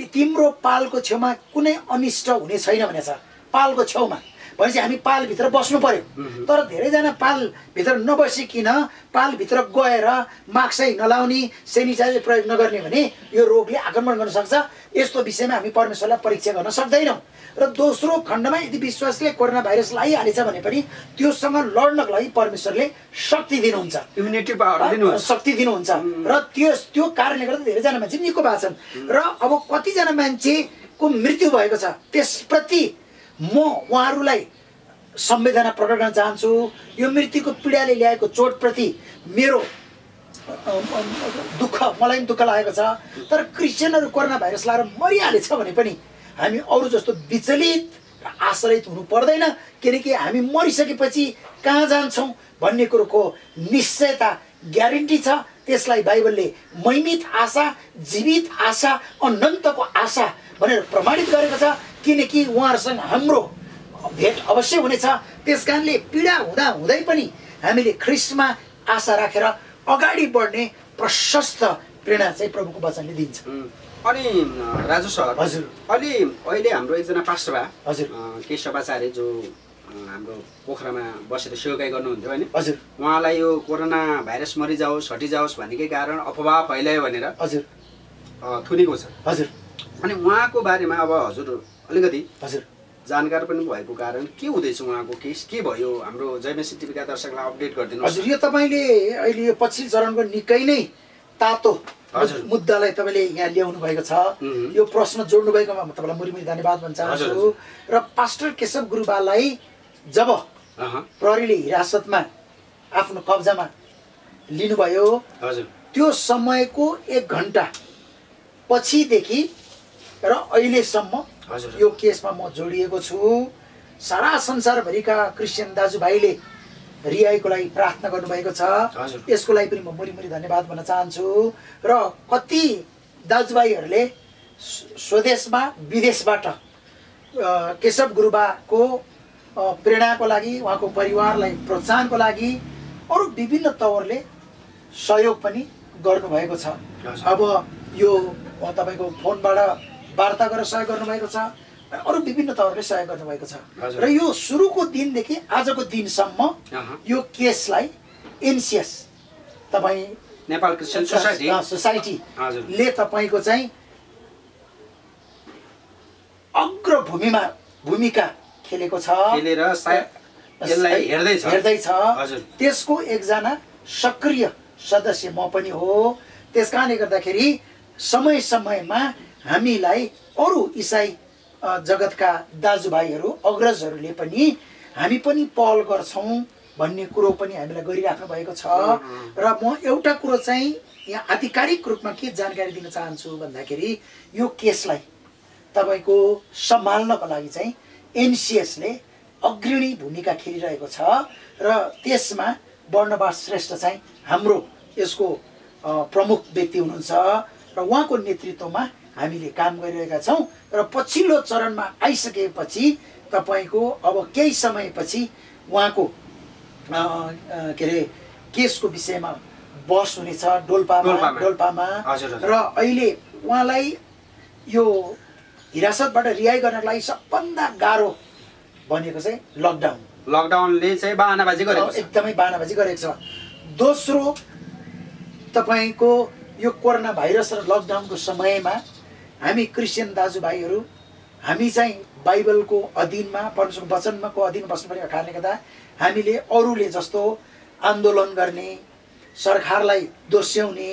B: तिम्रो पालको छेउमा कुनै अनिष्ट हुने छैन भनेछ। पालको छेउमा भनेपछि हामी पालभित्र बस्नु पर्यो। तर धेरैजना पालभित्र नबसिकन पालभित्र गएर मास्कै नलाउने, सेनिटाइजर प्रयोग नगर्ने भने यो रोगले आक्रमण गर्न सक्छ। यस्तो विषयमा हामी परमेश्वरलाई परीक्षा गर्न सक्दैनौँ। र दोस्रो खण्डमा यदि विश्वासले कोरोना भाइरस लगाइहालेछ भने पनि त्योसँग लड्नको लागि परमेश्वरले शक्ति दिनुहुन्छ,
A: इम्युनिटी पावर दिनुहुन्छ,
B: शक्ति दिनुहुन्छ। र त्यो कारणले गर्दा धेरैजना मान्छे निको भएको छन्। र अब कतिजना मान्छेको मृत्यु भएको छ त्यसप्रति म उहाँहरूलाई संवेदना प्रकट गर्न चाहन्छु। यो मृत्युको पीडाले ल्याएको चोटप्रति मेरो दुःख, मलाई पनि दुःख लागेको छ। तर क्रिस्चियनहरू कोरोना भाइरस लगाएर मरिहालेछ भने पनि हामी अरू जस्तो विचलित र आश्रयित हुनु पर्दैन, किनकि हामी मरिसकेपछि कहाँ जान्छौँ भन्ने कुरोको निश्चयता, ग्यारेन्टी छ। त्यसलाई बाइबलले महिमित आशा, जीवित आशा, अनन्तको आशा भनेर प्रमाणित गरेको छ। किनकि उहाँहरूसँग हाम्रो भेट अवश्य हुनेछ। त्यस कारणले पीडा हुँदा हुँदै पनि हामीले ख्रिस्टमा आशा राखेर अगाडि बढ्ने प्रशस्त प्रेरणा चाहिँ प्रभुको वचनले दिन्छ।
A: अनि राजु सर,
B: हजुर,
A: अहिले हाम्रो एकजना पास्टर भा
B: हजुर
A: केशवाचार्य जो हाम्रो पोखरामा बसेर सेवाकाई गर्नुहुन्थ्यो होइन,
B: हजुर,
A: उहाँलाई यो कोरोना भाइरस मरिजाओस् हटिजाओस् भन्नेकै कारण अफवाह फैलायो भनेर
B: हजुर
A: थुनेको छ।
B: हजुर,
A: अनि उहाँको बारेमा अब हजुर अलिकति
B: हजुर
A: जानकार पनि भएको कारण के हुँदैछ, उहाँको केस के भयो, हाम्रो जयमेसी टिभीका दर्शकलाई अपडेट गरिदिनु।
B: हजुर, यो तपाईँले अहिले यो पछिल्लो चरणको निकै नै तातो मुद्दालाई तपाईँले यहाँ ल्याउनु भएको छ। यो प्रश्न जोड्नु भएकोमा म तपाईँलाई मुरी धन्यवाद भन्न चाहन्छु। र पास्टर केशव गुरुबालाई जब प्रहरीले हिरासतमा आफ्नो कब्जामा लिनुभयो त्यो समयको 1 घण्टा पछिदेखि र अहिलेसम्म यो केसमा म जोडिएको छु। सारा संसारभरिका क्रिस्चियन दाजुभाइले रिहाईको लागि प्रार्थना गर्नुभएको छ। यसको लागि पनि म मुरी धन्यवाद भन्न चाहन्छु। र कति दाजुभाइहरूले स्वदेशमा विदेशबाट केशव गुरुबाको प्रेरणाको लागि, उहाँको परिवारलाई प्रोत्साहनको लागि अरू विभिन्न तवरले सहयोग पनि गर्नुभएको छ। अब यो तपाईँको फोनबाट वार्ता गरेर सहयोग गर्नुभएको छ, अरू विभिन्न तवरले सहयोग गर्नुभएको छ। र यो सुरुको दिनदेखि आजको दिनसम्म यो केसलाई एनसिएस तपाईँ
A: नेपाल क्रिस्चियन
B: सोसाइटीले तपाईँको चाहिँ अग्रभूमिमा भूमिका खेलेको छ, हेर्दैछ। त्यसको एकजना सक्रिय सदस्य म पनि हो। त्यस कारणले गर्दाखेरि समय समयमा हामीलाई अरू इसाई जगतका दाजुभाइहरू, अग्रजहरूले पनि हामी पनि पहल गर्छौँ भन्ने कुरो पनि हामीलाई गरिराख्नु भएको छ। र म एउटा कुरो चाहिँ यहाँ आधिकारिक रूपमा के जानकारी दिन चाहन्छु भन्दाखेरि यो केसलाई तपाईँको सम्हाल्नको लागि चाहिँ एनसिएसले अग्रणी भूमिका खेलिरहेको छ। र त्यसमा वर्णबास श्रेष्ठ चाहिँ हाम्रो यसको प्रमुख व्यक्ति हुनुहुन्छ र उहाँको नेतृत्वमा हामीले काम गरिरहेका छौँ। र पछिल्लो चरणमा आइसकेपछि तपाईँको अब केही समयपछि उहाँको के अरे केसको विषयमा बहस हुनेछ डोल्पामा। र अहिले उहाँलाई यो हिरासतबाट रिहाई गर्नको लागि सबभन्दा गाह्रो भनेको चाहिँ
A: लकडाउनले चाहिँ बहानाबाजी गरेको छ,
B: एकदमै बहानाबाजी गरेको छ। दोस्रो तपाईँको यो कोरोना भाइरस र लकडाउनको समयमा हामी क्रिस्चियन दाजुभाइहरू हामी चाहिँ बाइबलको अधीनमा परमेश्वरको वचनको अधीनमा बस्नुपर्ने कारणले गर्दा हामीले अरूले जस्तो आन्दोलन गर्ने, सरकारलाई दोस्याउने,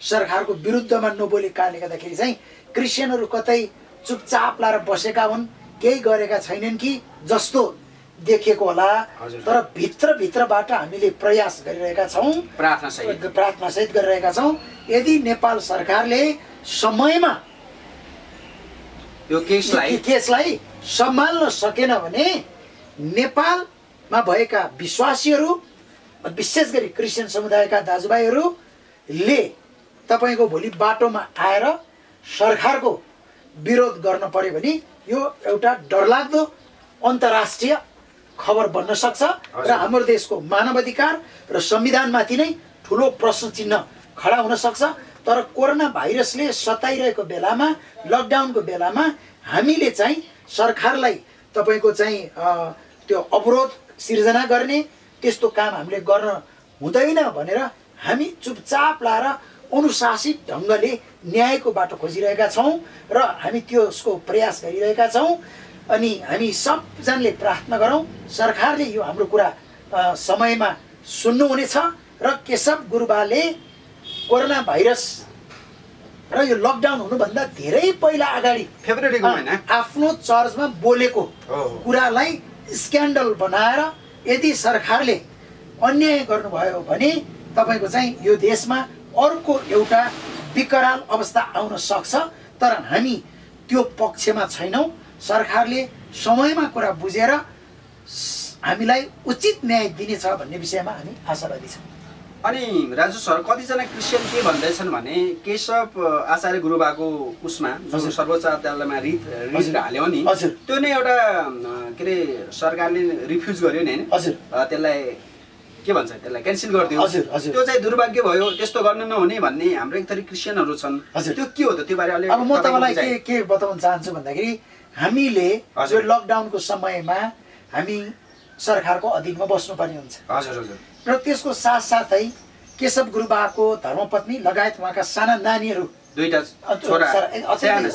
B: सरकारको विरुद्धमा नबोलेको कारणले गर्दाखेरि चाहिँ क्रिस्चियनहरू कतै चुपचाप लाएर बसेका हुन्, केही गरेका छैनन् कि जस्तो देखेको होला। तर भित्रभित्रबाट हामीले प्रयास गरिरहेका छौँ, प्रार्थनासहित गरिरहेका छौँ। यदि नेपाल सरकारले समयमा
A: यो
B: केसलाई सम्हाल्न सकेन भने नेपालमा भएका विश्वासीहरू, विशेष गरी क्रिस्चियन समुदायका दाजुभाइहरूले तपाईँको भोलि बाटोमा आएर सरकारको विरोध गर्न पर्यो भने यो एउटा डरलाग्दो अन्तर्राष्ट्रिय खबर बन्न सक्छ र हाम्रो देशको मानवाधिकार र संविधानमाथि नै ठुलो प्रश्न चिन्ह खडा हुन सक्छ। तर कोरोना भाइरसले सताइरहेको बेलामा, लकडाउनको बेलामा हामीले चाहिँ सरकारलाई तपाईँको चाहिँ त्यो अवरोध सिर्जना गर्ने त्यस्तो काम हामीले गर्न हुँदैन भनेर हामी चुपचाप लाएर अनुशासित ढङ्गले न्यायको बाटो खोजिरहेका छौँ र हामी त्यसको प्रयास गरिरहेका छौँ। अनि हामी सबजनाले प्रार्थना गरौँ सरकारले यो हाम्रो कुरा समयमा सुन्नुहुनेछ र केशव गुरुबाले कोरोना भाइरस र यो लकडाउन हुनुभन्दा धेरै पहिला अगाडि
A: फेब्रुअरीको महिना
B: आफ्नो चर्चमा बोलेको कुरालाई स्क्यान्डल बनाएर यदि सरकारले अन्याय गर्नुभयो भने तपाईँको चाहिँ यो देशमा अर्को एउटा विकराल अवस्था आउन सक्छ। तर हामी त्यो पक्षमा छैनौँ। सरकारले समयमा कुरा बुझेर हामीलाई उचित न्याय दिनेछ भन्ने विषयमा हामी आशावादी छौँ।
A: अनि राजु सर, कतिजना क्रिस्चियन के भन्दैछन् भने केशव आचार्य गुरुबाको उसमा जुन सर्वोच्च अदालतमा रिट हाल्यो नि, त्यो नै एउटा के अरे सरकारले रिफ्युज गर्यो नि होइन, त्यसलाई के भन्छ, त्यसलाई क्यान्सल गरिदियो। त्यो चाहिँ दुर्भाग्य भयो, त्यस्तो गर्न नहुने भन्ने हाम्रो एक थरी क्रिस्चियनहरू छन्। त्यो के हो त, त्यो बारे अलिक
B: अब म तपाईँलाई के बताउन चाहन्छु भन्दाखेरि हामीले यो लकडाउनको समयमा हामी सरकारको अधीनमा बस्नुपर्ने हुन्छ। र त्यसको साथसाथै केशव गुरुबाको धर्मपत्नी लगायत उहाँका साना नानीहरू,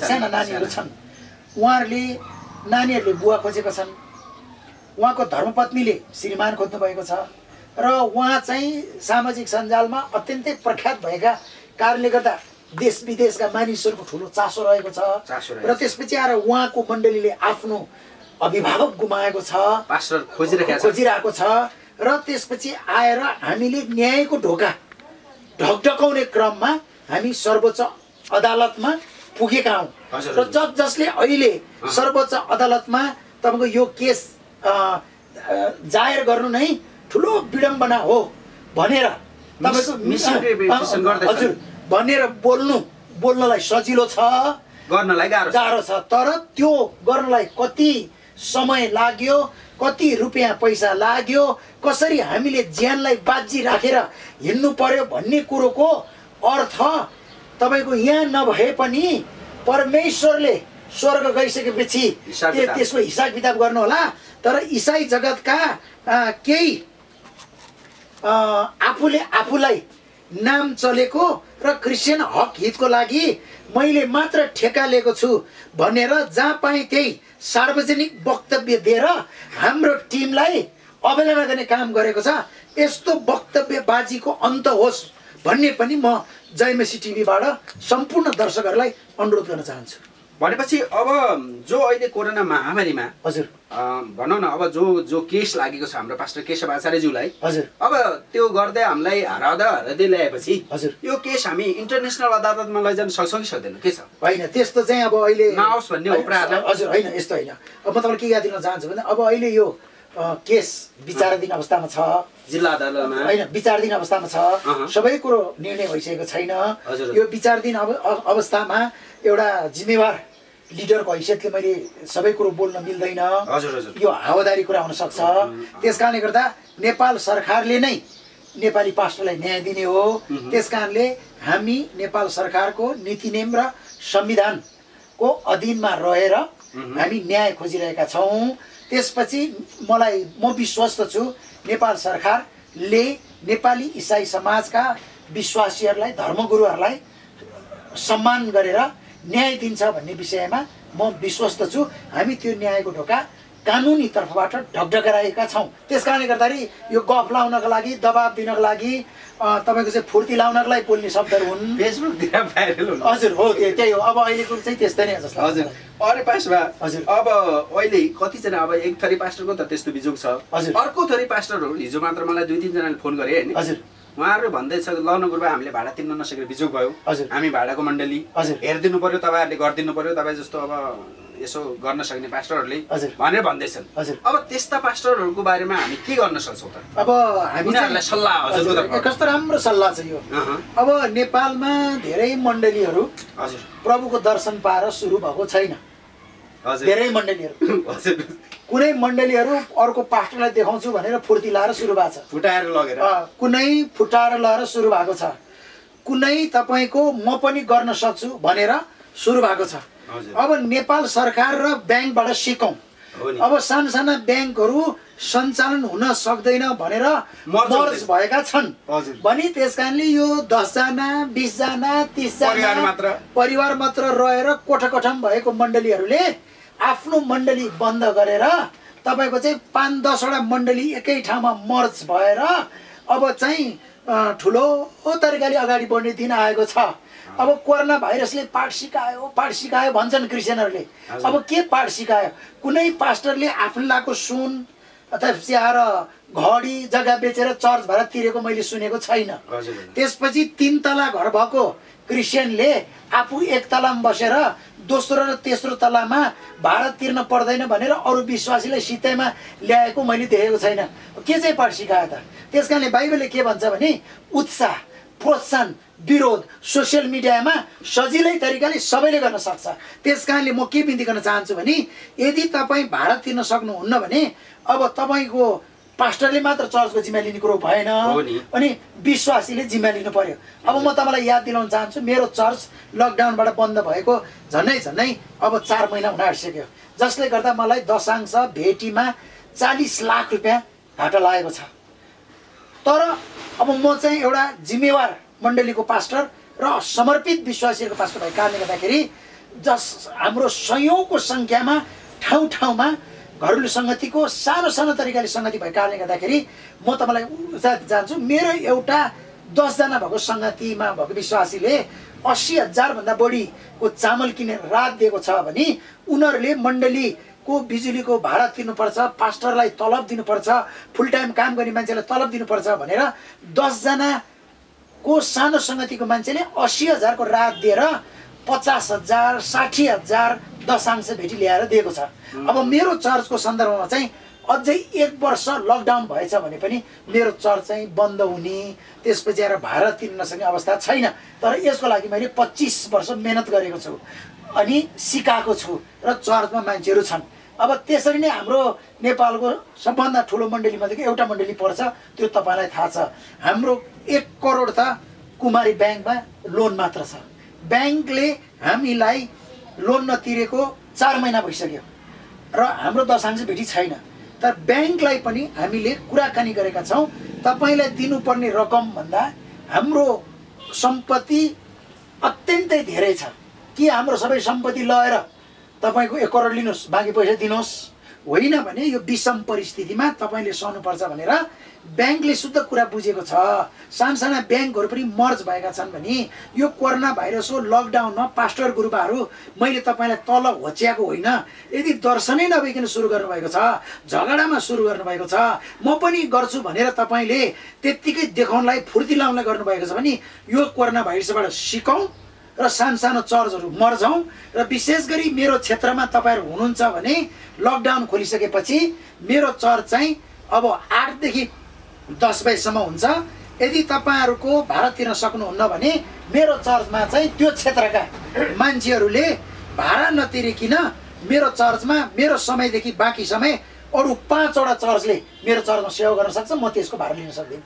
B: साना नानीहरू छन्। नानीहरूले बुवा खोजेका छन्, उहाँको धर्मपत्नीले श्रीमान खोज्नु भएको छ र उहाँ चाहिँ सामाजिक सञ्जालमा अत्यन्तै प्रख्यात भएका कारणले गर्दा देश विदेशका मानिसहरूको ठुलो चासो रहेको छ। र त्यसपछि आएर उहाँको मण्डलीले आफ्नो अभिभावक गुमाएको छ,
A: पास्टर
B: खोजिरहेको छ। र त्यसपछि आएर हामीले न्यायको ढोका ढकढकाउने क्रममा हामी सर्वोच्च अदालतमा पुगेका हौँ। र जसले अहिले सर्वोच्च अदालतमा तपाईँको यो केस जाहेर गर्नु नै ठुलो विडम्बना हो भनेर तपाईँको हजुर भनेर बोल्नलाई सजिलो छ,
A: गर्नलाई
B: गाह्रो छ। तर त्यो गर्नलाई कति समय लाग्यो, कति रुपियाँ पैसा लाग्यो, कसरी हामीले ज्यानलाई बाजी राखेर हिँड्नु पर्यो भन्ने कुरोको अर्थ तपाईँको यहाँ नभए पनि परमेश्वरले स्वर्ग गइसकेपछि त्यसको हिसाब किताब गर्नु होला। तर इसाई जगतका केही आफूलाई नाम चलेको र क्रिस्चियन हक हितको लागि मैले मात्र ठेका लिएको छु भनेर जहाँ पाएँ त्यही सार्वजनिक वक्तव्य दिएर हाम्रो टिमलाई अवहेलना गर्ने काम गरेको छ। यस्तो वक्तव्यबाजीको अन्त होस् भन्ने पनि म जयमसी टिभीबाट सम्पूर्ण दर्शकहरूलाई अनुरोध गर्न चाहन्छु।
A: भनेपछि अब जो अहिले कोरोना महामारीमा
B: हजुर
A: भनौँ न, अब जो केस लागेको छ हाम्रो पास्टर केशव आचार्यज्यूलाई,
B: हजुर
A: अब त्यो गर्दै हामीलाई हराउँदै ल्याएपछि
B: हजुर
A: यो केस हामी इन्टरनेसनल अदालतमा लैजान सक्छौँ कि सक्दैनौँ? के छ?
B: होइन, त्यस्तो चाहिँ अब अहिले
A: नआओस् भन्ने हो प्रार्थना।
B: हजुर होइन, यस्तो होइन। अब म तपाईँलाई के याद दिन चाहन्छु भने अब अहिले यो केस विचाराधीन अवस्थामा छ,
A: जिल्ला अदालतमा
B: होइन, विचाराधीन अवस्थामा छ। सबै कुरो निर्णय भइसकेको छैन। यो विचाराधीन अवस्थामा एउटा जिम्मेवार लिडरको हैसियतले मैले सबै कुरो बोल्न मिल्दैन, यो हावादारी कुरा हुन सक्छ। त्यस कारणले गर्दा नेपाल सरकारले नै नेपाली पास्टरलाई न्याय दिने हो। त्यस कारणले हामी नेपाल सरकारको नीति नियम र संविधानको अधीनमा रहेर हामी न्याय खोजिरहेका छौँ। त्यसपछि म विश्वस्त छु नेपाल सरकारले नेपाली इसाई समाजका विश्वासीहरूलाई, धर्मगुरुहरूलाई सम्मान गरेर न्याय दिन्छ भन्ने विषयमा म विश्वस्त छु। हामी त्यो न्यायको ढोका कानुनी तर्फबाट ढकढकाइरहेका छौँ। त्यस कारणले गर्दाखेरि यो गफ लाउनको लागि, दबाब दिनको लागि, तपाईँको चाहिँ फुर्ती लाउनको लागि बोल्ने शब्दहरू हुन्।
A: फेसबुकतिर भाइरल हुन्।
B: हजुर हो, त्यही हो। अब अहिलेको चाहिँ त्यस्तै नै जस्तो।
A: हजुर अरे पास्टरमा
B: हजुर
A: अब अहिले कतिजना, अब एक थरी पास्टरको त त्यस्तो बिजोग छ।
B: हजुर
A: अर्को थरी पास्टरहरू हिजो मात्र मलाई 2-3 जनाले फोन गरे हैन।
B: हजुर
A: उहाँहरू भन्दैछ ल न गुरुबा हामीले भाडा तिर्न नसकेर बिजोग भयो।
B: हजुर
A: हामी भाडाको मण्डली
B: हजुर
A: हेरिदिनु पर्यो, तपाईँहरूले गरिदिनु पर्यो, तपाईँ जस्तो अब यसो गर्न सक्ने पास्टरहरूले भनेर भन्दैछन्।
B: हजुर
A: अब त्यस्ता पास्टरहरूको बारेमा हामी के गर्न सक्छौँ त?
B: अब
A: हामीलाई सल्लाह हजुरको
B: कस्तो राम्रो सल्लाह छ यो। अब नेपालमा धेरै मण्डलीहरू
A: हजुर
B: प्रभुको दर्शन पाएर सुरु भएको छैन।
A: हजुर
B: धेरै मण्डलीहरू,
A: हजुर
B: कुनै मण्डलीहरू अर्को पास्टरलाई देखाउँछु भनेर फुर्ती लाएर सुरु भएको छ,
A: फुटाएर लगेर,
B: कुनै फुटाएर लगाएर सुरु भएको छ, कुनै तपाईँको म पनि गर्न सक्छु भनेर सुरु भएको छ। अब नेपाल सरकार र ब्याङ्कबाट सिकौँ। अब साना ब्याङ्कहरू सञ्चालन हुन सक्दैन भनेर मर्ज भएका छन् भने त्यस कारणले यो 10 जना 20 जना 30 जना परिवार मात्र रहेर कोठाकोठामा भएको मण्डलीहरूले आफ्नो मण्डली बन्द गरेर तपाईँको चाहिँ 5-10 वटा मण्डली एकै ठाउँमा मर्ज भएर अब चाहिँ ठुलो तरिकाले अगाडि बढ्ने दिन आएको छ। अब कोरोना भाइरसले पाठ सिकायो भन्छन् क्रिस्चियनहरूले। अब के पाठ सिकायो? कुनै पास्टरले आफ्नो लाको सुन अथवा चिया र घडी जग्गा बेचेर चर्च भाडा तिरेको मैले सुनेको छैन। त्यसपछि 3 तला घर भएको क्रिस्चियनले आफू 1 तलामा बसेर दोस्रो र तेस्रो तलामा भाडा तिर्न पर्दैन भनेर अरू विश्वासीलाई सित्तैमा ल्याएको मैले देखेको छैन। के चाहिँ पाठ सिकायो त? त्यस कारणले बाइबलले के भन्छ भने उत्साह, प्रोत्साहन, विरोध सोसियल मिडियामा सजिलै तरिकाले सबैले गर्न सक्छ। त्यस कारणले म के बिन्ती गर्न चाहन्छु भने यदि तपाईँ भाडा तिर्न सक्नुहुन्न भने अब तपाईँको पास्टरले मात्र चर्चको जिम्मा लिने कुरो भएन, अनि विश्वासीले जिम्मा लिनु पर्यो। अब म तपाईँलाई याद दिलाउन चाहन्छु, मेरो चर्च लकडाउनबाट बन्द भएको झन्डै अब 4 महिना हुन आँटिसक्यो, जसले गर्दा मलाई दशांश भेटीमा 40 लाख रुपियाँ घाटा लागेको छ। तर अब म चाहिँ एउटा जिम्मेवार मण्डलीको पास्टर र समर्पित विश्वासीहरूको पास्टर भएको कारणले गर्दाखेरि हाम्रो सयौँको सङ्ख्यामा ठाउँमा घरेलु सङ्गतिको सानो तरिकाले सङ्गति भएको कारणले गर्दाखेरि म तपाईँलाई जान्छु, मेरो एउटा 10 जना भएको सङ्गतिमा भएको विश्वासीले 80,000 भन्दा बढीको चामल किनेर रात दिएको छ भने उनीहरूले मण्डलीको बिजुलीको भाडा तिर्नुपर्छ, पास्टरलाई तलब दिनुपर्छ, फुल टाइम काम गर्ने मान्छेलाई तलब दिनुपर्छ भनेर 10 जनाको सानो सङ्गतिको मान्छेले 80,000 को रात दिएर 50,000 60,000 दशांश भेटी ल्याएर दिएको छ। अब मेरो चर्चको सन्दर्भमा चाहिँ अझै 1 वर्ष लकडाउन भएछ भने पनि मेरो चर्च चाहिँ बन्द हुने, त्यसपछि आएर भाडा तिर्न नसक्ने अवस्था छैन। तर यसको लागि मैले 25 वर्ष मेहनत गरेको छु अनि सिकाएको छु र चर्चमा मान्छेहरू छन्। अब त्यसरी नै हाम्रो नेपालको सबभन्दा ठुलो मण्डली मध्येको एउटा मण्डली पर्छ, त्यो तपाईँलाई थाहा छ। हाम्रो 1 करोड त कुमारी ब्याङ्कमा लोन मात्र छ। ब्याङ्कले हामीलाई लोन नतिरेको 4 महिना भइसक्यो र हाम्रो दशांश भेटी छैन। तर ब्याङ्कलाई पनि हामीले कुराकानी गरेका छौँ, तपाईँलाई दिनुपर्ने रकम भन्दा हाम्रो सम्पत्ति अत्यन्तै धेरै छ कि हाम्रो सबै सम्पत्ति लगेर तपाईँको 1 करोड लिनुहोस्, बाँकी पैसा दिनुहोस्, होइन भने यो विषम परिस्थितिमा तपाईँले सहनुपर्छ भनेर ब्याङ्कले शुद्ध कुरा बुझेको छ। साना ब्याङ्कहरू पनि मर्ज भएका छन् भने यो कोरोना भाइरसको लकडाउनमा पास्टर गुरुबाहरू मैले तपाईँलाई तल होच्याएको होइन, यदि दर्शनै नभइकन सुरु गर्नुभएको छ, झगडामा सुरु गर्नुभएको छ, म पनि गर्छु भनेर तपाईँले त्यत्तिकै देखाउनलाई फुर्ती लाउनलाई गर्नुभएको छ भने यो कोरोना भाइरसबाट सिकौँ र सानो चर्चहरू मर्छौँ। र विशेष गरी मेरो क्षेत्रमा तपाईँहरू हुनुहुन्छ भने लकडाउन खोलिसकेपछि मेरो चर्च चाहिँ अब 8 देखि 10 बजेसम्म हुन्छ। यदि तपाईँहरूको भाडा तिर्न सक्नुहुन्न भने मेरो चर्चमा चाहिँ त्यो क्षेत्रका मान्छेहरूले भाडा नतिरिकन मेरो चर्चमा मेरो समयदेखि बाँकी समय अरू 5 वटा चर्चले मेरो चर्चमा सेवा गर्न सक्छ, म त्यसको भाडा लिन सक्दिनँ।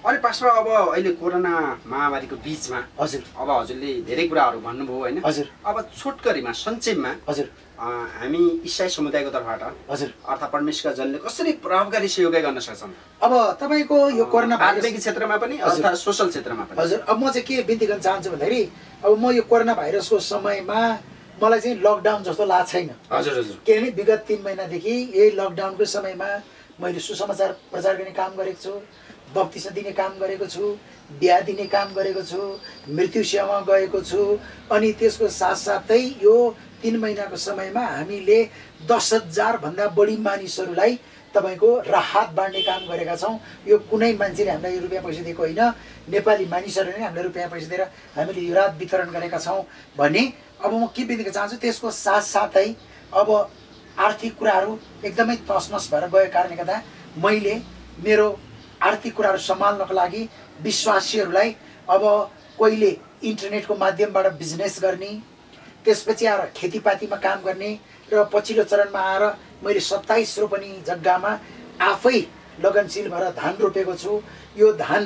A: अनि पास्टर अब अहिले कोरोना महामारीको बीचमा
B: हजुर
A: अब हजुरले धेरै कुराहरू भन्नुभयो होइन
B: हजुर
A: अब छोटकरीमा संक्षेपमा
B: हजुर
A: हामी इसाई समुदायको तर्फबाट
B: हजुर
A: अर्थात् परमेश्वरका जनले कसरी प्रभावकारी सेवा गर्न सक्छन्
B: अब तपाईँको यो कोरोना
A: आध्यात्मिक क्षेत्रमा पनि अर्थात् सोसल क्षेत्रमा पनि
B: हजुर अब म चाहिँ के बिन्ती गर्न चाहन्छु भन्दाखेरि अब म यो कोरोना भाइरसको समयमा मलाई चाहिँ लकडाउन जस्तो लाग्छ छैन
A: हजुर हजुर
B: किनभने विगत 3 महिनादेखि यही लकडाउनको समयमा मैले सुसमाचार प्रचार गर्ने काम गरेको छु, बप्तिस्मा दिने काम गरेको छु, बिहा दिने काम गरेको छु, मृत्यु सेवामा गएको छु। अनि त्यसको साथसाथै यो 3 महिनाको समयमा हामीले 10,000 भन्दा बढी मानिसहरूलाई तपाईको राहत बाँड्ने काम गरेका छौँ। यो कुनै मान्छेले हामीलाई रुपियाँ पैसा दिएको होइन, नेपाली मानिसहरूले नै हामीलाई रुपियाँ पैसा दिएर हामीले यो राहत वितरण गरेका छौँ भने अब म के बिन्ती गर्न चाहन्छु त्यसको साथसाथै अब आर्थिक कुराहरू एकदमै तसनस भएर गएको कारणले गर्दा मैले मेरो आर्थिक कुराहरू सम्हाल्नको लागि विश्वासीहरूलाई अब कोहीले इन्टरनेटको माध्यमबाट बिजनेस गर्ने, त्यसपछि आएर खेतीपातीमा काम गर्ने र पछिल्लो चरणमा आएर मैले 27 रोपनी जग्गामा आफै लगनशील भएर धान रोपेको छु। यो धान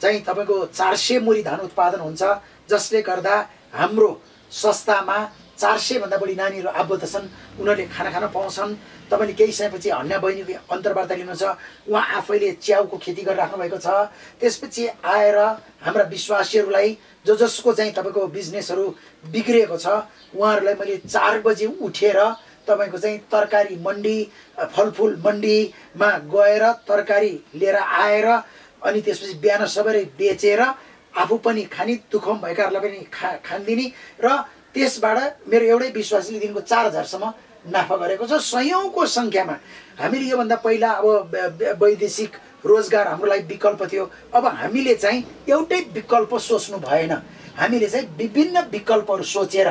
B: चाहिँ तपाईँको 400 मुरी धान उत्पादन हुन्छ, जसले गर्दा हाम्रो संस्थामा 400 भन्दा बढी नानीहरू आबद्ध छन्, उनीहरूले खाना खान पाउँछन्। तपाईँले केही समयपछि हन्या बहिनीको अन्तर्वार्ता लिनुहुन्छ, उहाँ आफैले च्याउको खेती गरिराख्नु भएको छ। त्यसपछि आएर हाम्रा विश्वासीहरूलाई जसको चाहिँ तपाईँको बिजनेसहरू बिग्रिएको छ उहाँहरूलाई मैले 4 बजे उठेर तपाईँको चाहिँ तरकारी मन्डी, फलफुल मन्डीमा गएर तरकारी लिएर आएर अनि त्यसपछि बिहान सबैले बेचेर आफू पनि खानी दुखम भएकाहरूलाई पनि खानिदिने र त्यसबाट मेरो एउटै विश्वासीले दिनको 4,000 सम्म नाफा गरेको छ। सयौंको संख्यामा हामीले योभन्दा पहिला अब वैदेशिक रोजगार हाम्रो लागि विकल्प थियो, अब हामीले चाहिँ एउटै विकल्प सोच्नु भएन, हामीले चाहिँ विभिन्न विकल्पहरू सोचेर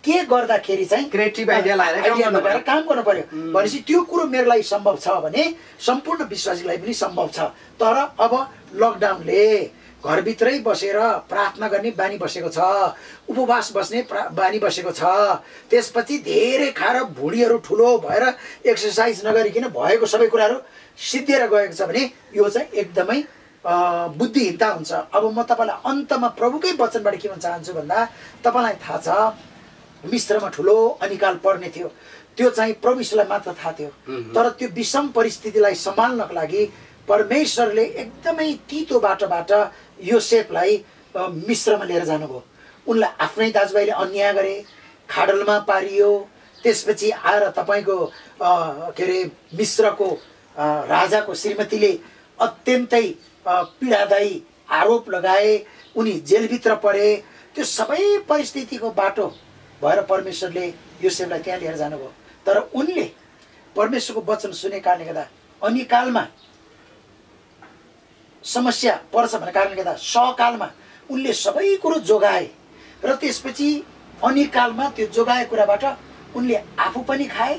B: के गर्दाखेरि चाहिँ
A: क्रिएटिभ आइडिया लगाएर
B: काम गर्नु पर्यो भनेपछि त्यो कुरो मेरो लागि सम्भव छ भने सम्पूर्ण विश्वासीलाई पनि सम्भव छ। तर अब लकडाउनले घरभित्रै बसेर प्रार्थना गर्ने बानी बसेको छ, उपवास बस्ने बानी बसेको छ, त्यसपछि धेरै खाएर भुँडीहरू ठुलो भएर एक्सर्साइज नगरिकन भएको सबै कुराहरू सिद्धिएर गएको छ भने यो चाहिँ एकदमै बुद्धिहीनता हुन्छ। अब म तपाईँलाई अन्तमा प्रभुकै वचनबाट के भन्न चाहन्छु भन्दा तपाईँलाई थाहा छ मिश्रमा ठुलो अनिकाल पर्ने थियो, त्यो चाहिँ प्रभु यीशुलाई मात्र थाहा थियो। तर त्यो विषम परिस्थितिलाई सम्हाल्नको लागि परमेश्वरले एकदमै तितो बाटोबाट योसेफलाई मिश्रमा लिएर जानुभयो। उनलाई आफ्नै दाजुभाइले अन्याय गरे, खाडलमा पारियो, त्यसपछि आएर तपाईँको के अरे मिश्रको राजाको श्रीमतीले अत्यन्तै पीडादायी आरोप लगाए, उनी जेलभित्र परे। त्यो सबै परिस्थितिको बाटो भएर परमेश्वरले योसेफलाई त्यहाँ लिएर जानुभयो। तर उनले परमेश्वरको वचन सुने कारणले गर्दा अनिकालमा समस्या पर्छ भन्ने कारणले गर्दा सकालमा उनले सबै कुरो जोगाए र त्यसपछि अनिकालमा त्यो जोगाएको कुराबाट उनले आफू पनि खाए,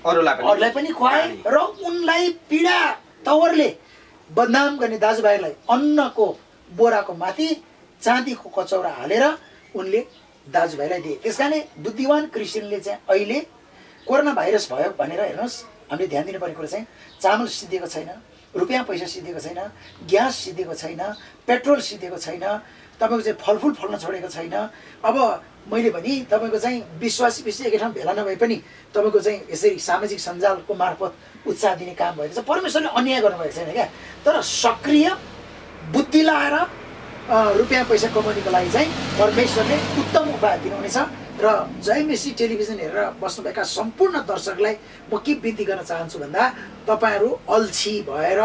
B: अरूलाई पनि खुवाए र उनलाई पीडा तवरले बदनाम गर्ने दाजुभाइलाई अन्नको बोराको माथि चाँदीको कचौरा हालेर उनले दाजुभाइलाई दिए। त्यसकारणले बुद्धिवान क्रिस्चियनले चाहिँ अहिले कोरोना भाइरस भयो भनेर हेर्नुहोस्, हामीले ध्यान दिनुपर्ने कुरा चाहिँ चामल सिद्धिएको छैन, रुपियाँ पैसा सिद्धिएको छैन, ग्यास सिद्धिएको छैन, पेट्रोल सिद्धिएको छैन, तपाईँको चाहिँ फलफुल फल्न छोडेको छैन। अब मैले भने तपाईँको चाहिँ विश्वासी एकै ठाउँ भेला नभए पनि तपाईँको चाहिँ यसरी सामाजिक सञ्जालको मार्फत उत्साह दिने काम भएको छ। परमेश्वरले अन्याय गर्नुभएको छैन क्या, तर सक्रिय बुद्धि लाएर रुपियाँ पैसा कमाउनुको लागि चाहिँ परमेश्वरले उत्तम उपाय दिनुहुनेछ। र जय मेसी टेलिभिजन हेरेर बस्नुभएका सम्पूर्ण दर्शकलाई म के बिन्ती गर्न चाहन्छु भन्दा तपाईँहरू अल्छी भएर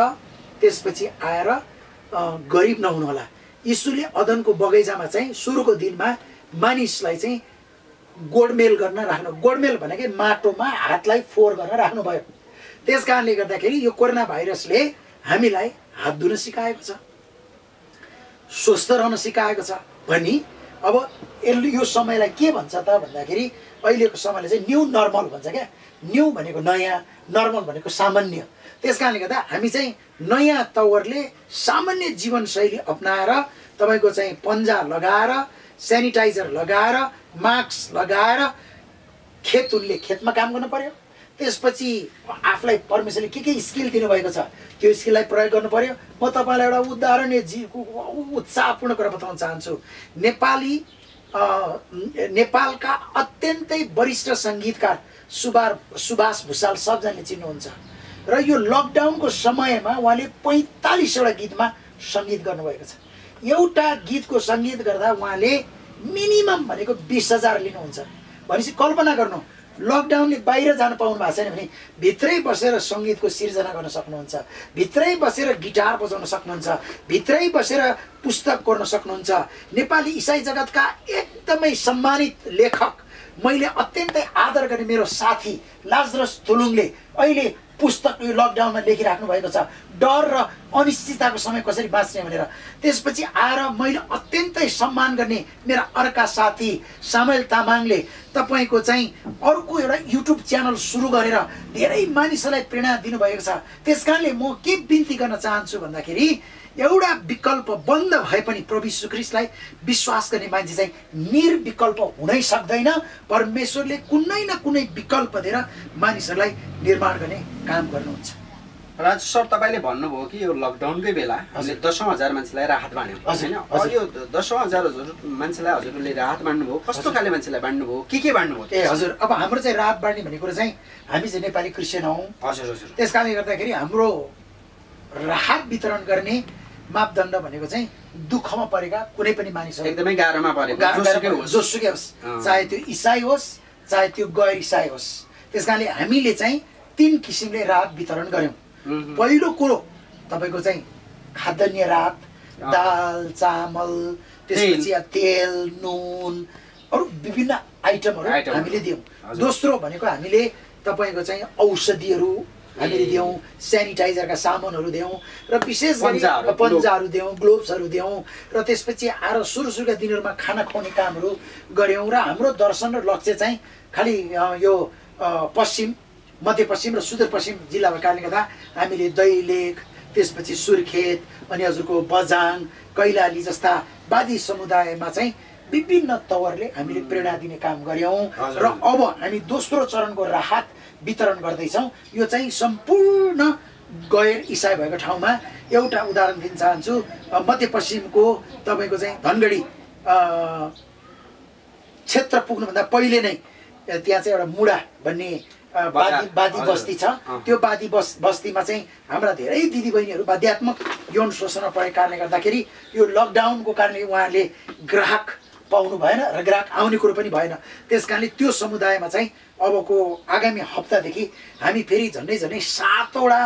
B: त्यसपछि आएर गरिब नहुनुहोला। यीशुले अदनको बगैँचामा चाहिँ सुरुको दिनमा मानिसलाई चाहिँ गोडमेल गर्न राख्नु, गोडमेल भनेकै माटोमा हातलाई फोहोर गर्न राख्नुभयो। त्यस कारणले गर्दाखेरि यो कोरोना भाइरसले हामीलाई हात धुन सिकाएको छ, स्वस्थ रहन सिकाएको छ भनी अब यो समयलाई के भन्छ त भन्दाखेरि अहिलेको समयले चाहिँ न्यू नर्मल भन्छ क्या। न्यू भनेको नयाँ, नर्मल भनेको सामान्य। त्यस कारणले गर्दा हामी चाहिँ नयाँ तवरले सामान्य जीवनशैली अपनाएर तपाईँको चाहिँ पन्जा लगाएर, सेनिटाइजर लगाएर, मास्क लगाएर खेतुनले खेतमा काम गर्नु पर्यो, त्यसपछि आफूलाई परमेश्वरले के स्किल दिनुभएको छ त्यो स्किललाई प्रयोग गर्नु पर्यो। म तपाईँलाई एउटा उदाहरणीय उत्साहपूर्ण कुरा बताउन चाहन्छु। नेपालका अत्यन्तै वरिष्ठ सङ्गीतकार सुभाष भुषाल सबजनाले चिन्नुहुन्छ र यो लकडाउनको समयमा उहाँले 45वटा गीतमा सङ्गीत गर्नुभएको छ। एउटा गीतको सङ्गीत गर्दा उहाँले मिनिमम भनेको 20,000 लिनुहुन्छ। भनेपछि कल्पना गर्नु, लकडाउनले बाहिर जान पाउनु भएको छैन भने भित्रै बसेर सङ्गीतको सिर्जना गर्न सक्नुहुन्छ, भित्रै बसेर गिटार बजाउन सक्नुहुन्छ, भित्रै बसेर पुस्तक कोर्न सक्नुहुन्छ। नेपाली इसाई जगतका एकदमै सम्मानित लेखक, मैले अत्यन्तै आदर गर्ने मेरो साथी लाजरस थुलुङले अहिले पुस्तक यो लकडाउनमा लेखिराख्नु भएको छ, डर र अनिश्चितताको समय कसरी बाँच्ने भनेर। त्यसपछि आएर मैले अत्यन्तै सम्मान गर्ने मेरा अर्का साथी सामेल तामाङले तपाईँको चाहिँ अर्को एउटा युट्युब च्यानल सुरु गरेर धेरै मानिसहरूलाई प्रेरणा दिनुभएको छ। त्यस कारणले म के बिन्ती गर्न चाहन्छु भन्दाखेरि एउटा विकल्प बन्द भए पनि प्रभु यीशु ख्रीष्टलाई विश्वास गर्ने मान्छे चाहिँ निर्विकल्प हुनै सक्दैन। परमेश्वरले कुनै न कुनै विकल्प दिएर मानिसहरूलाई निर्माण गर्ने काम गर्नुहुन्छ।
A: राजु सर, तपाईँले भन्नुभयो कि यो लकडाउनकै बेला हामीले 10,000 मान्छेलाई राहत बाँड्यौँ होइन? यो 10,000 मान्छेलाई हजुरले राहत बाँड्नुभयो, कस्तो खाले मान्छेलाई बाँड्नुभयो, के बाँड्नुभयो?
B: हजुर, अब हाम्रो चाहिँ राहत बाँड्ने भन्ने कुरा चाहिँ हामी चाहिँ नेपाली क्रिस्चियन हौँ।
A: हजुर हजुर।
B: त्यस कारणले गर्दाखेरि हाम्रो राहत वितरण गर्ने मापदण्ड भनेको चाहिँ दुःखमा परेका कुनै पनि मानिसहरू,
A: एकदमै गाह्रोमा परेको
B: जोसुकै होस्, चाहे त्यो इसाई होस् चाहे त्यो गैर इसाई होस्। त्यस कारणले हामीले चाहिँ 3 किसिमले राहत वितरण गर्यौँ। पहिलो कुरो तपाईँको चाहिँ खाद्यान्न राहत, दाल चामल, त्यसपछि तेल नुन अरू विभिन्न आइटमहरू हामीले दियौँ। दोस्रो भनेको हामीले तपाईँको चाहिँ औषधिहरू हामीले दियौँ, सेनिटाइजरका सामानहरू दियौँ र विशेष गरी पन्जाहरू दियौँ, ग्लोभ्सहरू दियौँ र त्यसपछि आएर सुरुका दिनहरूमा खाना खुवाउने कामहरू गऱ्यौँ। र हाम्रो दर्शन र लक्ष्य चाहिँ खालि यो पश्चिम, मध्यपश्चिम र सुदूरपश्चिम जिल्ला भएको कारणले गर्दा हामीले दैलेख, त्यसपछि सुर्खेत अनि हजुरको बझाङ, कैलाली जस्ता वादी समुदायमा चाहिँ विभिन्न तवरले हामीले प्रेरणा दिने काम गऱ्यौँ। र अब हामी दोस्रो चरणको राहत वितरण गर्दैछौँ। यो चाहिँ सम्पूर्ण गैर इसाई भएको ठाउँमा। एउटा उदाहरण दिन चाहन्छु, मध्यपश्चिमको तपाईँको चाहिँ धनगढी क्षेत्र पुग्नुभन्दा पहिले नै त्यहाँ चाहिँ एउटा मुडा भन्ने वादी बस्ती छ। त्यो वादी बस्तीमा चाहिँ हाम्रा धेरै दिदीबहिनीहरू बाध्यात्मक यौन शोषणमा परेको कारणले गर्दाखेरि यो लकडाउनको कारणले उहाँहरूले ग्राहक पाउनु भएन र ग्राहक आउने कुरो पनि भएन। त्यस कारणले त्यो समुदायमा चाहिँ अबको आगामी हप्तादेखि हामी फेरि झन्डै 7वटा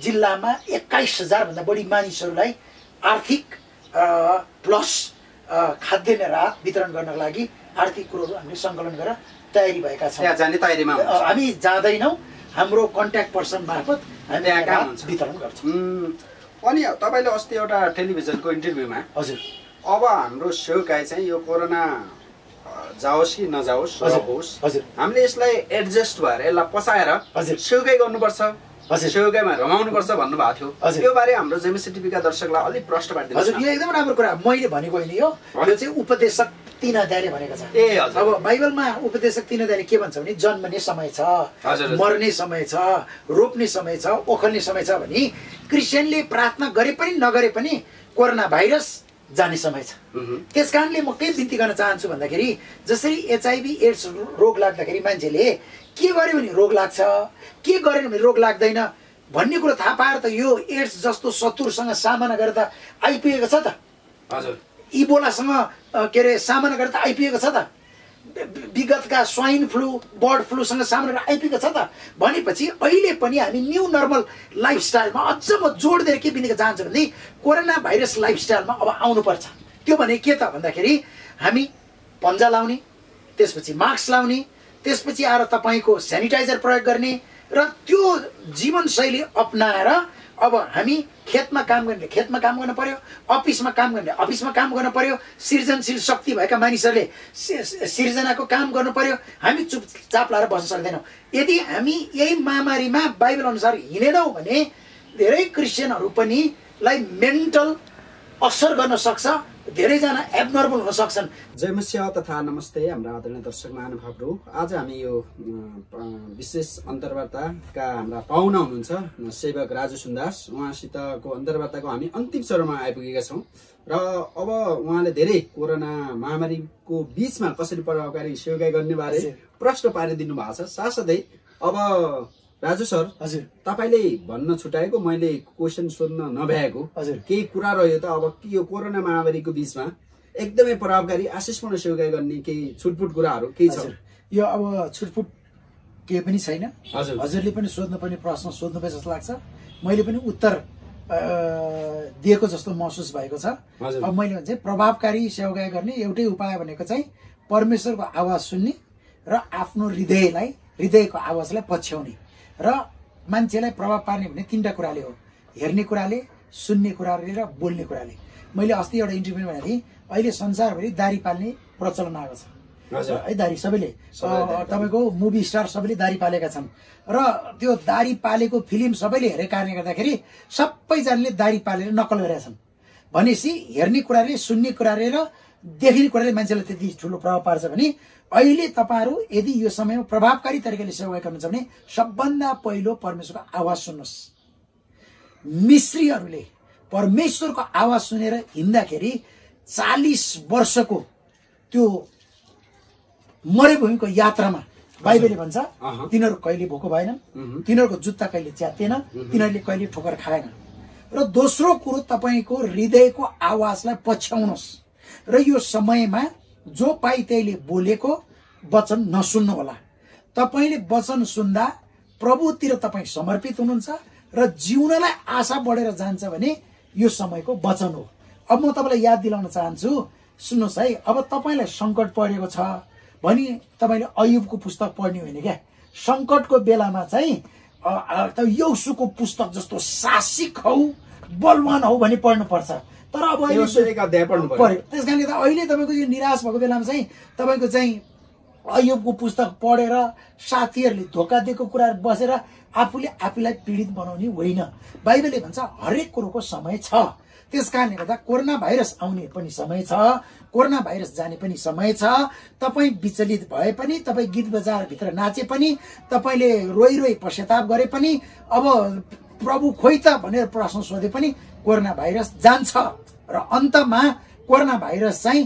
B: जिल्लामा 21,000 भन्दा बढी मानिसहरूलाई आर्थिक प्लस खाद्यान्न राहत वितरण गर्नको लागि आर्थिक कुरोहरू हामीले सङ्कलन गरेर तयारी भएका छौँ। हामी जाँदैनौँ, हाम्रो कन्ट्याक्ट पर्सन मार्फत हामी वितरण गर्छौँ।
A: अनि तपाईँले अस्ति एउटा टेलिभिजनको इन्टरभ्यूमा
B: हजुर
A: अब हाम्रो सेवकाई चाहिँ यो कोरोना जाओस् कि नजाओस् रहोस्, हामीले यसलाई एडजस्ट भएर यसलाई पचाएर सेवकाई गर्नुपर्छ, सेवकाईमा रमाउनुपर्छ भन्नुभएको थियो। यो बारे हाम्रो जेएमसी टिभीका दर्शकलाई अलिक प्रश्न पारिदिनु।
B: हजुर, यो एकदम राम्रो कुरा मैले भनेको होइन, यो चाहिँ उपदेशक 3 अध्यायले भनेको छ। अब बाइबलमा उपदेशक 3 अध्यायले के भन्छ भने जन्मने समय छ, मर्ने समय छ, रोप्ने समय छ, ओखल्ने समय छ भने क्रिस्चियनले प्रार्थना गरे पनि नगरे पनि कोरोना भाइरस जाने समय छ। त्यस कारणले म के बिन्ती गर्न चाहन्छु भन्दाखेरि जसरी एचआइभी एड्स रोग लाग्दाखेरि मान्छेले के गर्यो भने रोग लाग्छ, के गरेन भने रोग लाग्दैन भन्ने कुरो थाहा पाएर त यो एड्स जस्तो शत्रुसँग सामना गरेर त आइपुगेको छ त।
A: हजुर,
B: इबोलासँग के अरे सामना गरेर त आइपुगेको छ त। विगतका स्वाइन फ्लू, बर्ड फ्लूसँग सामना गरेर आइपुगेको छ त। भनेपछि अहिले पनि हामी न्यू नर्मल लाइफस्टाइलमा अझ म जोड दिएर के बिन्ती चाहन्छु भने कोरोना भाइरस लाइफस्टाइलमा अब आउनुपर्छ। त्यो भने के त भन्दाखेरि हामी पन्जा लाउने, त्यसपछि मास्क लाउने, त्यसपछि आएर तपाईँको सेनिटाइजर प्रयोग गर्ने र त्यो जीवनशैली अपनाएर अब हामी खेतमा काम गर्ने खेतमा काम गर्न पर्यो, अफिसमा काम गर्ने अफिसमा काम गर्न पर्यो, सृजनशील शक्ति भएका मानिसहरूले सिर्जनाको काम गर्नु पर्यो। हामी चुपचाप लाएर बस्न सक्दैनौँ। यदि हामी यही महामारीमा बाइबल अनुसार हिँडेनौँ भने धेरै क्रिस्चियनहरू पनि लाई मेन्टल असर गर्न सक्छ, धेरैजना एबनर्मल हुन सक्छन्।
A: जय मसिह तथा नमस्ते हाम्रा आदरणीय दर्शक महानुभावहरू। आज हामी यो विशेष अन्तर्वार्ताका हाम्रा पाहुना हुनुहुन्छ सेवक राजु सुन्दास, उहाँसितको अन्तर्वार्ताको हामी अन्तिम चरणमा आइपुगेका छौँ र अब उहाँले धेरै कोरोना महामारीको बीचमा कसरी प्रभावकारी सेवाकाई गर्ने बारे प्रश्न पारिदिनु भएको छ। साथसाथै अब राजु सर,
B: हजुर,
A: तपाईले भन्न छुटाएको मैले क्वेसन सोध्न नभ्याएको
B: हजुर
A: केही कुरा रह्यो त। अब के यो कोरोना महामारीको बीचमा एकदमै प्रभावकारी आशिषपूर्ण सेवाकाई गर्ने केही छुटपुट कुराहरू केही छ?
B: यो अब छुटपुट केही पनि छैन।
A: हजुर,
B: हजुरले पनि सोध्नुपर्ने प्रश्न सोध्नुभयो जस्तो लाग्छ। मैले पनि उत्तर दिएको जस्तो महसुस भएको छ। अब मैले भन्छ प्रभावकारी सेवाकाई गर्ने एउटै उपाय भनेको चाहिँ परमेश्वरको आवाज सुन्ने र आफ्नो हृदयको आवाजलाई पछ्याउने र मान्छेलाई प्रभाव पार्ने भन्ने तीनटा कुराले हो। हेर्ने कुराले, सुन्ने कुराले र बोल्ने कुराले। मैले अस्ति एउटा इन्टरभ्यूमा भनेको थिएँ, अहिले संसारभरि दारी पाल्ने प्रचलन आएको छ है। दारी सबैले, तपाईँको मुभी स्टार सबैले दारी पालेका छन् र त्यो दारी पालेको फिल्म सबैले हेरेको कारणले गर्दाखेरि सबैजनाले दारी पालेर नक्कल गरेका छन्। भनेपछि हेर्ने कुराले, सुन्ने कुराले र देख्ने कुराले मान्छेलाई त्यति ठुलो प्रभाव पार्छ भने अहिले तपाईँहरू यदि यो समयमा प्रभावकारी तरिकाले सेवाकाई गर्नुहुन्छ भने सबभन्दा पहिलो परमेश्वरको आवाज सुन्नुहोस्। मिश्रीहरूले परमेश्वरको आवाज सुनेर हिँड्दाखेरि 40 वर्षको त्यो मरुभूमिको यात्रामा बाइबलले भन्छ तिनीहरू कहिले भोको भएनन्, तिनीहरूको जुत्ता कहिले च्यातिएन, तिनीहरूले कहिले ठोकर खाएन। र दोस्रो कुरो, तपाईँको हृदयको आवाजलाई पछ्याउनुहोस् र यो समयमा जो पाइ त्यहीले बोलेको वचन नसुन्नु होला। तपाईँले वचन सुन्दा प्रभुतिर तपाईँ समर्पित हुनुहुन्छ र जिउनलाई आशा बढेर जान्छ भने यो समयको वचन हो। अब म तपाईँलाई याद दिलाउन चाहन्छु, सुन्नुहोस् है। अब तपाईँलाई सङ्कट परेको छ भने तपाईँले अयुबको पुस्तक पढ्ने होइन क्या। सङ्कटको बेलामा चाहिँ यौसुको पुस्तक जस्तो साहसिक हौ, बलवान हौ भने पढ्नुपर्छ। तर अब
A: त्यस
B: कारणले त अहिले तपाईँको यो निराश भएको बेलामा चाहिँ तपाईँको चाहिँ अयुबको पुस्तक पढेर साथीहरूले धोका दिएको कुराहरू बसेर आफूलाई पीडित बनाउने होइन। बाइबलले भन्छ हरेक कुरोको समय छ। त्यस कारणले गर्दा कोरोना भाइरस आउने पनि समय छ, कोरोना भाइरस जाने पनि समय छ। तपाईँ विचलित भए पनि, तपाईँ गीत बजारभित्र नाचे पनि, तपाईँले रोइ पश्चाताप गरे पनि, अब प्रभु खोइ त भनेर प्रश्न सोधे पनि कोरोना भाइरस जान्छ र अन्तमा कोरोना भाइरस चाहिँ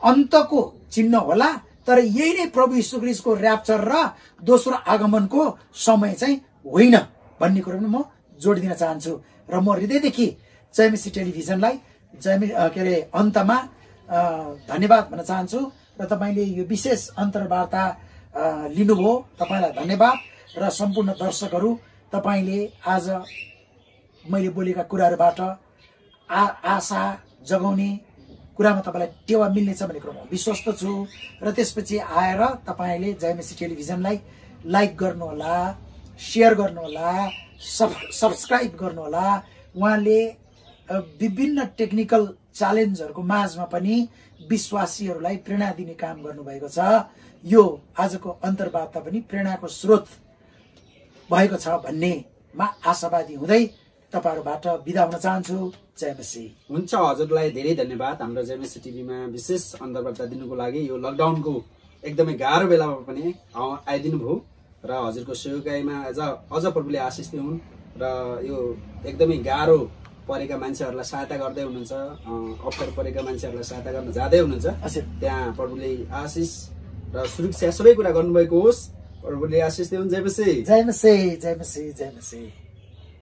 B: अन्तको चिन्ह होला। तर यही नै प्रभु यीशु ख्रीष्टको र्याप्चर र दोस्रो आगमनको समय चाहिँ होइन भन्ने कुरो पनि म जोड दिन चाहन्छु। र म हृदयदेखि जयमसी टेलिभिजनलाई अन्तमा धन्यवाद भन्न चाहन्छु र तपाईँले यो विशेष अन्तर्वार्ता लिनुभयो, तपाईँलाई धन्यवाद। र सम्पूर्ण दर्शकहरू, तपाईँले आज मैले बोलेका कुराहरूबाट आशा जगाउने कुरामा तपाईँलाई टेवा मिल्नेछ भन्ने कुरो म विश्वस्त छु। र त्यसपछि आएर तपाईँले जयमसी टेलिभिजनलाई लाइक गर्नुहोला, सेयर गर्नुहोला, सब्सक्राइब गर्नुहोला। उहाँले विभिन्न टेक्निकल च्यालेन्जहरूको माझमा पनि विश्वासीहरूलाई प्रेरणा दिने काम गर्नुभएको छ। यो आजको अन्तर्वार्ता पनि प्रेरणाको स्रोत भएको छ भन्नेमा आशावादी हुँदै तपाईँहरूबाट बिदा हुन चाहन्छु। जय मसी।
A: हुन्छ, हजुरलाई धेरै धन्यवाद हाम्रो जयमसी टिभीमा विशेष अन्तर्वार्ता दिनुको लागि। यो लकडाउनको एकदमै गाह्रो बेलामा पनि आइदिनु भयो र हजुरको सेवाकाईमा अझ प्रभुले आशिष दिउन् र यो एकदमै गाह्रो परेका मान्छेहरूलाई सहायता गर्दै हुनुहुन्छ, अप्ठ्यारो परेका मान्छेहरूलाई सहायता गर्न जाँदै हुनुहुन्छ। त्यहाँ प्रभुले आशिष र सुरक्षा सबै कुरा गर्नुभएको होस्। प्रभुले आशिष दिउन्। जय मसी,
B: जय मसी, जय मसी, जय मसी।